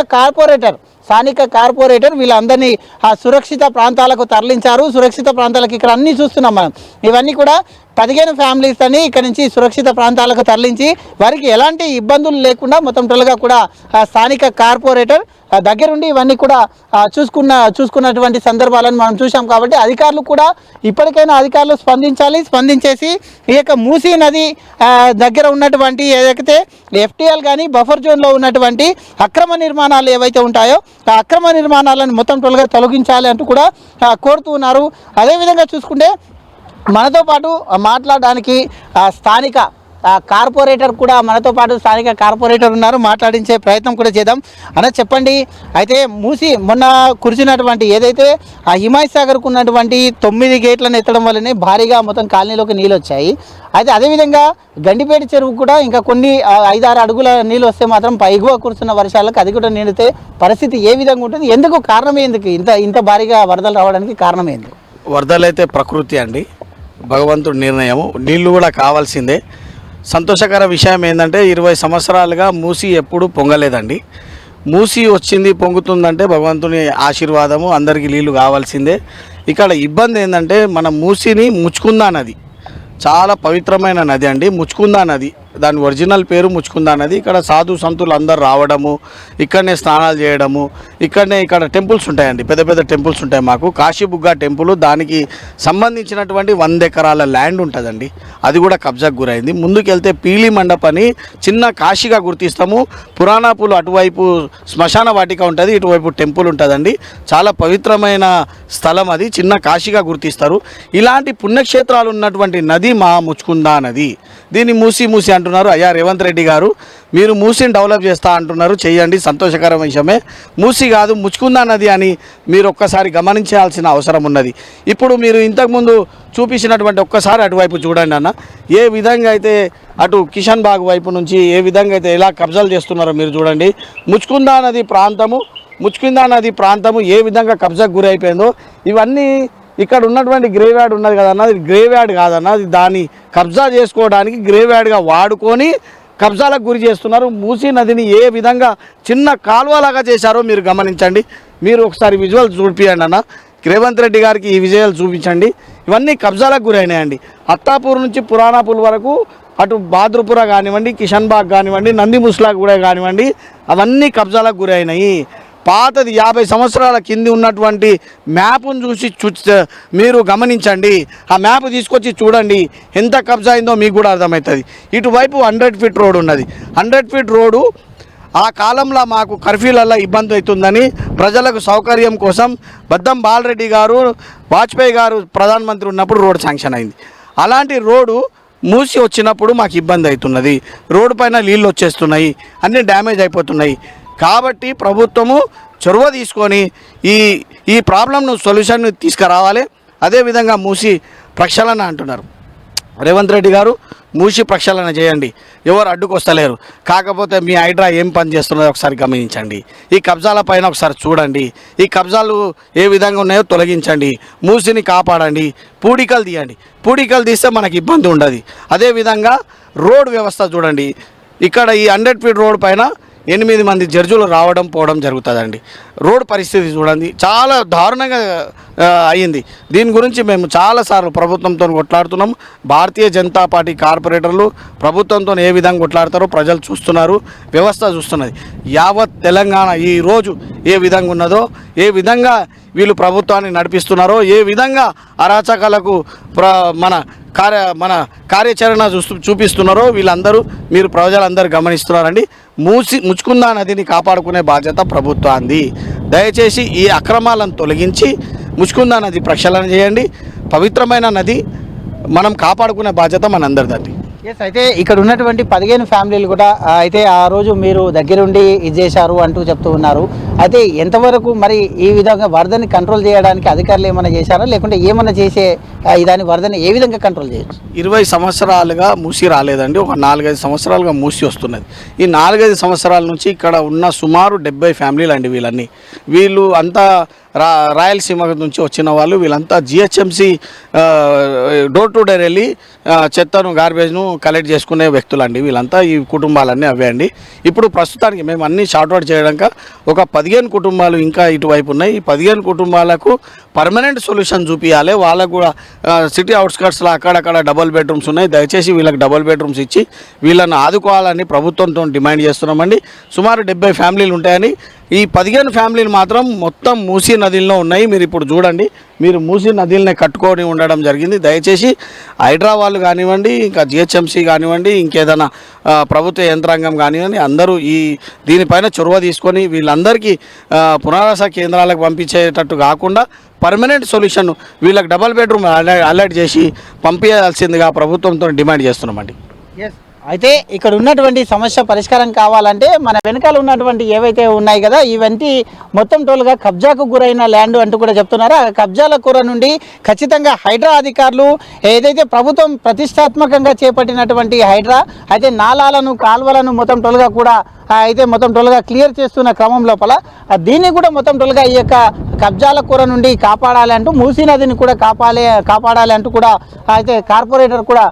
Speaker 2: కార్పొరేటర్ వీళ్ళందరినీ ఆ సురక్షిత ప్రాంతాలకు తరలించారు. సురక్షిత ప్రాంతాలకు ఇక్కడ అన్నీ చూస్తున్నాం మనం. ఇవన్నీ కూడా 15 ఫ్యామిలీస్ అని ఇక్కడ నుంచి సురక్షిత ప్రాంతాలకు తరలించి వారికి ఎలాంటి ఇబ్బందులు లేకుండా మొత్తం టోల్గా కూడా స్థానిక కార్పొరేటర్ దగ్గరుండి ఇవన్నీ కూడా చూసుకున్నటువంటి సందర్భాలను మనం చూసాం. కాబట్టి అధికారులు కూడా ఇప్పటికైనా స్పందించేసి ఈ యొక్క మూసీ నది దగ్గర ఉన్నటువంటి ఏదైతే FTL కానీ బఫర్ జోన్లో ఉన్నటువంటి అక్రమ నిర్మాణాలు ఏవైతే ఉంటాయో ఆ అక్రమ నిర్మాణాలను మొత్తం టోల్గా తొలగించాలి అంటూ కూడా కోరుతూ ఉన్నారు. అదేవిధంగా చూసుకుంటే మనతో పాటు మాట్లాడడానికి స్థానిక కార్పొరేటర్ కూడా ఉన్నారు. మాట్లాడించే ప్రయత్నం కూడా చేద్దాం. అన్న చెప్పండి, అయితే మూసి మొన్న కురిసినటువంటి ఏదైతే ఆ హిమాయత్ సాగర్కు ఉన్నటువంటి 9 గేట్లను ఎత్తడం వల్లనే భారీగా మొత్తం కాలనీలోకి నీళ్ళు వచ్చాయి. అయితే అదేవిధంగా గండిపేట చెరువు కూడా ఇంకా కొన్ని 5-6 అడుగుల నీళ్ళు వస్తే మాత్రం ఎగువ కురుస్తున్న వర్షాలకు అది కూడా నిండితే పరిస్థితి ఏ విధంగా ఉంటుంది? ఎందుకు కారణం ఎందుకు ఇంత భారీగా వరదలు రావడానికి కారణం ఏంది?
Speaker 8: వరదలు అయితే ప్రకృతి అండి, భగవంతుడి నిర్ణయము. నీళ్లు కూడా కావాల్సిందే. సంతోషకర విషయం ఏంటంటే 20 సంవత్సరాలుగా మూసి ఎప్పుడు పొంగలేదండి. మూసి వచ్చింది పొంగుతుందంటే భగవంతుని ఆశీర్వాదము, అందరికీ నీళ్లు కావాల్సిందే. ఇక్కడ ఇబ్బంది ఏంటంటే మన మూసిని ముచ్చుకుందా నది చాలా పవిత్రమైన నది అండి. ముచ్చుకుందా నది దాని ఒరిజినల్ పేరు ముచ్చుకుందా నది. ఇక్కడ సాధు సంతులు అందరు రావడము, ఇక్కడనే స్నానాలు చేయడము, ఇక్కడ టెంపుల్స్ ఉంటాయండి, పెద్ద పెద్ద టెంపుల్స్ ఉంటాయి. మాకు కాశీబుగ్గ టెంపుల్, దానికి సంబంధించినటువంటి 100 ఎకరాల ల్యాండ్ ఉంటుందండి, అది కూడా కబ్జాకు గురైంది. ముందుకెళ్తే పీలి మండప్ అని చిన్న కాశీగా గుర్తిస్తాము. పురాణాపులు అటువైపు శ్మశాన వాటిక ఉంటుంది, ఇటువైపు టెంపుల్ ఉంటుందండి. చాలా పవిత్రమైన స్థలం, అది చిన్న కాశీగా గుర్తిస్తారు. ఇలాంటి పుణ్యక్షేత్రాలు ఉన్నటువంటి నది మా ముచ్చుకుందా నది. దీన్ని మూసి అంటున్నారు. అయ్యా రేవంత్ రెడ్డి గారు, మీరు మూసిని డెవలప్ చేస్తా అంటున్నారు, చేయండి, సంతోషకర విషయమే. మూసి కాదు ముచ్చుకుందా నది అని మీరు ఒక్కసారి గమనించాల్సిన అవసరం ఉన్నది. ఇప్పుడు మీరు ఇంతకుముందు చూపించినటువంటి ఒక్కసారి అటువైపు చూడండి అన్న, ఏ విధంగా అయితే అటు కిషన్ బాగ్ వైపు నుంచి ఏ విధంగా అయితే ఎలా కబ్జాలు చేస్తున్నారో మీరు చూడండి. ముచ్చుకుందా నది ప్రాంతము ఏ విధంగా కబ్జాకు గురి అయిపోయిందో. ఇవన్నీ ఇక్కడ ఉన్నటువంటి గ్రేవ్ యార్డ్ ఉన్నది కదన్న, అది గ్రేవ్ యార్డ్ కాదన్న, అది దాన్ని కబ్జా చేసుకోవడానికి గ్రేవ్ యార్డ్గా వాడుకొని కబ్జాలకు గురి చేస్తున్నారు. మూసీ నదిని ఏ విధంగా చిన్న కాలువలాగా చేశారో మీరు గమనించండి. మీరు ఒకసారి విజువల్ చూపించండి అన్న, రేవంత్ రెడ్డి గారికి ఈ విజయాలు చూపించండి. ఇవన్నీ కబ్జాలకు గురైనాయండి. అత్తాపూర్ నుంచి పురాణాపూల్ వరకు, అటు బాద్రపుర కానివ్వండి, కిషన్ బాగ్ కానివ్వండి, నంది ముస్లాగ్ కూడా కానివ్వండి, అవన్నీ కబ్జాలకు గురైనాయి. పాతది 50 సంవత్సరాల కింది ఉన్నటువంటి మ్యాప్ను చూసి మీరు గమనించండి. ఆ మ్యాప్ తీసుకొచ్చి చూడండి, ఎంత కబ్జా అయిందో మీకు కూడా అర్థమవుతుంది. ఇటువైపు 100 ఫీట్ రోడ్ ఉన్నది. 100 ఫీట్ రోడ్డు ఆ కాలంలో మాకు కర్ఫ్యూలలో ఇబ్బంది అవుతుందని ప్రజలకు సౌకర్యం కోసం బద్దం బాలరెడ్డి గారు, వాజ్పేయి గారు ప్రధానమంత్రి ఉన్నప్పుడు రోడ్ శాంక్షన్ అయింది. అలాంటి రోడ్డు మూసి వచ్చినప్పుడు మాకు ఇబ్బంది అవుతున్నది. రోడ్డు పైన నీళ్ళు వచ్చేస్తున్నాయి, అన్నీ డ్యామేజ్ అయిపోతున్నాయి. కాబట్టి ప్రభుత్వము చొరవ తీసుకొని ఈ ప్రాబ్లంను సొల్యూషన్ తీసుకురావాలి. అదేవిధంగా మూసి ప్రక్షాళన అంటున్నారు. రేవంత్ రెడ్డి గారు, మూసి ప్రక్షాళన చేయండి, ఎవరు అడ్డుకొస్తలేరు. కాకపోతే మీ హైడ్రా ఏం పని చేస్తున్నదో ఒకసారి గమనించండి. ఈ కబ్జాల పైన ఒకసారి చూడండి. ఈ కబ్జాలు ఏ విధంగా ఉన్నాయో తొలగించండి, మూసిని కాపాడండి, పూడికలు తీయండి. పూడికలు తీస్తే మనకి ఇబ్బంది ఉండదు. అదేవిధంగా రోడ్ వ్యవస్థ చూడండి. ఇక్కడ ఈ 100 ఫీట్ రోడ్ పైన 8 మంది జడ్జులు రావడం పోవడం జరుగుతుందండి. రోడ్ పరిస్థితి చూడండి, చాలా దారుణంగా అయ్యింది. దీని గురించి మేము చాలాసార్లు ప్రభుత్వంతో కొట్లాడుతున్నాం. భారతీయ జనతా పార్టీ కార్పొరేటర్లు ప్రభుత్వంతో ఏ విధంగా కొట్లాడతారో ప్రజలు చూస్తున్నారు, వ్యవస్థ చూస్తున్నది. యావత్ తెలంగాణ ఈరోజు ఏ విధంగా ఉన్నదో, ఏ విధంగా వీళ్ళు ప్రభుత్వాన్ని నడిపిస్తున్నారో, ఏ విధంగా అరాచకాలకు మన కార్యాచరణ చూపిస్తున్నారో వీళ్ళందరూ, మీరు ప్రజలందరూ గమనిస్తున్నారండి. ముచ్చుకుందా నదిని కాపాడుకునే బాధ్యత ప్రభుత్వాన్ని. దయచేసి ఈ అక్రమాలను తొలగించి ముచ్చుకుందా నది ప్రక్షాళన చేయండి. పవిత్రమైన నది మనం కాపాడుకునే బాధ్యత మనందరిదండి.
Speaker 2: ఎస్, అయితే ఇక్కడ ఉన్నటువంటి 15 ఫ్యామిలీలు కూడా అయితే ఆ రోజు మీరు దగ్గరుండి ఇది చేశారు అంటూ చెప్తూ ఉన్నారు. అయితే ఎంతవరకు మరి ఈ విధంగా వరదని కంట్రోల్ చేయడానికి అధికారులు ఏమైనా చేశారా, లేకుంటే ఏమైనా చేసే దాని వరదని ఏ విధంగా కంట్రోల్ చేయొచ్చు?
Speaker 8: 20 సంవత్సరాలుగా మూసి రాలేదండి, ఒక 4-5 సంవత్సరాలుగా మూసి వస్తున్నది. ఈ 4-5 సంవత్సరాల నుంచి ఇక్కడ ఉన్న సుమారు 70 ఫ్యామిలీలు అండి. వీళ్ళు అంతా రాయలసీమ నుంచి వచ్చిన వాళ్ళు. వీళ్ళంతా జిహెచ్ఎంసి డోర్ టు డోర్ వెళ్ళి చెత్తను, గార్బేజ్ను కలెక్ట్ చేసుకునే వ్యక్తులండి. వీళ్ళంతా ఈ కుటుంబాలన్నీ అవే అండి. ఇప్పుడు ప్రస్తుతానికి మేము అన్నీ షార్ట్అవుట్ చేయడానికి ఒక 15 కుటుంబాలు ఇంకా ఇటువైపు ఉన్నాయి. ఈ 15 కుటుంబాలకు పర్మనెంట్ సొల్యూషన్ చూపించాలి. వాళ్ళకు కూడా సిటీ అవుట్స్కట్స్లో అక్కడక్కడ డబుల్ బెడ్రూమ్స్ ఉన్నాయి. దయచేసి వీళ్ళకి డబుల్ బెడ్రూమ్స్ ఇచ్చి వీళ్ళని ఆదుకోవాలని ప్రభుత్వంతో డిమాండ్ చేస్తున్నామండి. సుమారు 70 ఫ్యామిలీలు ఉంటాయని. ఈ 15 ఫ్యామిలీలు మాత్రం మొత్తం మూసీ నదిలో ఉన్నాయి. మీరు ఇప్పుడు చూడండి, మీరు మూసీ నదిల్ని కట్టుకొని ఉండడం జరిగింది. దయచేసి హైడ్రా వాళ్ళు కానివ్వండి, ఇంకా జిహెచ్ఎంసీ కానివ్వండి, ఇంకేదైనా ప్రభుత్వ యంత్రాంగం కానివ్వండి, అందరూ దీనిపైన చొరవ తీసుకొని వీళ్ళందరికీ పునరావాస కేంద్రాలకు పంపించేటట్టు కాకుండా పర్మనెంట్ సొల్యూషన్ వీళ్ళకి డబల్ బెడ్రూమ్ అలర్ట్ చేసి పంపించాల్సిందిగా ప్రభుత్వంతో డిమాండ్ చేస్తున్నామండి.
Speaker 2: ఎస్, అయితే ఇక్కడ ఉన్నటువంటి సమస్య పరిష్కారం కావాలంటే మన వెనకాల ఉన్నటువంటి ఏవైతే ఉన్నాయి కదా, ఇవంటి మొత్తం టోల్గా కబ్జాకు గురైన ల్యాండ్ అంటూ కూడా చెప్తున్నారో, ఆ కబ్జాల కూర నుండి ఖచ్చితంగా హైడ్రా అధికారులు ఏదైతే ప్రభుత్వం ప్రతిష్టాత్మకంగా చేపట్టినటువంటి హైడ్రా అయితే నాలాలను, కాల్వలను మొత్తం టోల్గా కూడా అయితే మొత్తం టోల్గా క్లియర్ చేస్తున్న క్రమం లోపల దీన్ని కూడా మొత్తం టోల్గా ఈ యొక్క కబ్జాల కూర నుండి కాపాడాలి అంటూ మూసీ నదిని కూడా కాపాడాలి అంటూ కూడా అయితే కార్పొరేటర్ కూడా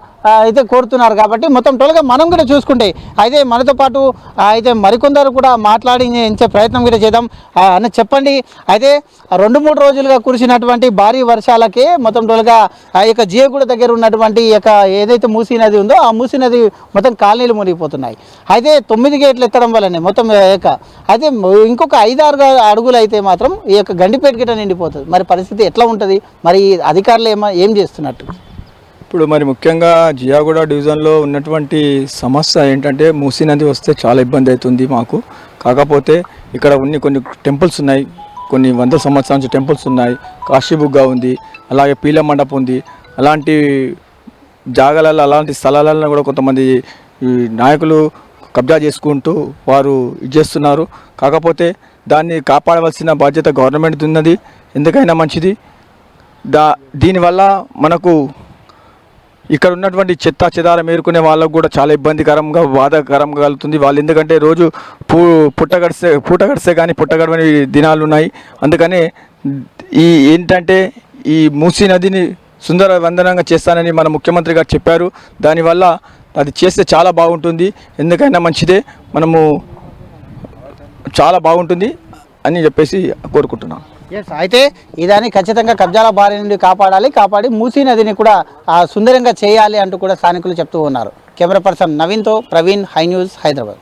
Speaker 2: అయితే కోరుతున్నారు. కాబట్టి మొత్తం టోల్గా మనం కూడా చూసుకుంటే అయితే మనతో పాటు అయితే మరికొందరు కూడా మాట్లాడించే ప్రయత్నం కూడా చేద్దాం. అన్న చెప్పండి, అయితే 2-3 రోజులుగా కురిసినటువంటి భారీ వర్షాలకే మొత్తం టోల్గా ఆ యొక్క జియగూడ దగ్గర ఉన్నటువంటి ఈ యొక్క ఏదైతే మూసీ నది ఉందో ఆ మూసీ నది మొత్తం కాలనీలు మునిగిపోతున్నాయి. అయితే 9 గేట్లు ఎత్తడం వల్లనే మొత్తం అయితే ఇంకొక 5-6 అడుగులు అయితే మాత్రం ఈ యొక్క గండిపేట గిట్ట నిండిపోతుంది. మరి పరిస్థితి ఎట్లా ఉంటుంది? మరి అధికారులు ఏం చేస్తున్నట్టు?
Speaker 9: ఇప్పుడు మరి ముఖ్యంగా జియాగూడ డివిజన్లో ఉన్నటువంటి సమస్య ఏంటంటే మూసీ నది వస్తే చాలా ఇబ్బంది అవుతుంది మాకు. కాకపోతే ఇక్కడ కొన్ని టెంపుల్స్ ఉన్నాయి, కొన్ని 100 సంవత్సరాల నుంచి టెంపుల్స్ ఉన్నాయి, కాశీబుగ్గా ఉంది, అలాగే పీల మండపం ఉంది. అలాంటి జాగాలలో అలాంటి స్థలాలలో కూడా కొంతమంది ఈ నాయకులు కబ్జా చేసుకుంటూ వారు ఇది చేస్తున్నారు. కాకపోతే దాన్ని కాపాడవలసిన బాధ్యత గవర్నమెంట్ ఉన్నది, ఎందుకైనా మంచిది. దీనివల్ల మనకు ఇక్కడ ఉన్నటువంటి చెత్త చెదారం ఏరుకునే వాళ్ళకు కూడా చాలా ఇబ్బందికరంగా బాధాకరంగా కలుగుతుంది. వాళ్ళు ఎందుకంటే రోజు పూట గడిస్తే కానీ పుట్టగడవని దినాలు ఉన్నాయి. అందుకనే ఏంటంటే ఈ మూసీ నదిని సుందర వందనంగా చేస్తానని మన ముఖ్యమంత్రి గారు చెప్పారు. దానివల్ల అది చేస్తే చాలా బాగుంటుంది, ఎందుకైనా మంచిదే, మనము చాలా బాగుంటుంది అని చెప్పేసి కోరుకుంటున్నాం.
Speaker 2: అయితే ఇదాన్ని ఖచ్చితంగా కబ్జాల బారి నుండి కాపాడి మూసీ నదిని కూడా సుందరంగా చేయాలి అంటూ కూడా స్థానికులు చెప్తూ ఉన్నారు. కెమెరా పర్సన్ నవీన్తో ప్రవీణ్, హై న్యూస్, హైదరాబాద్.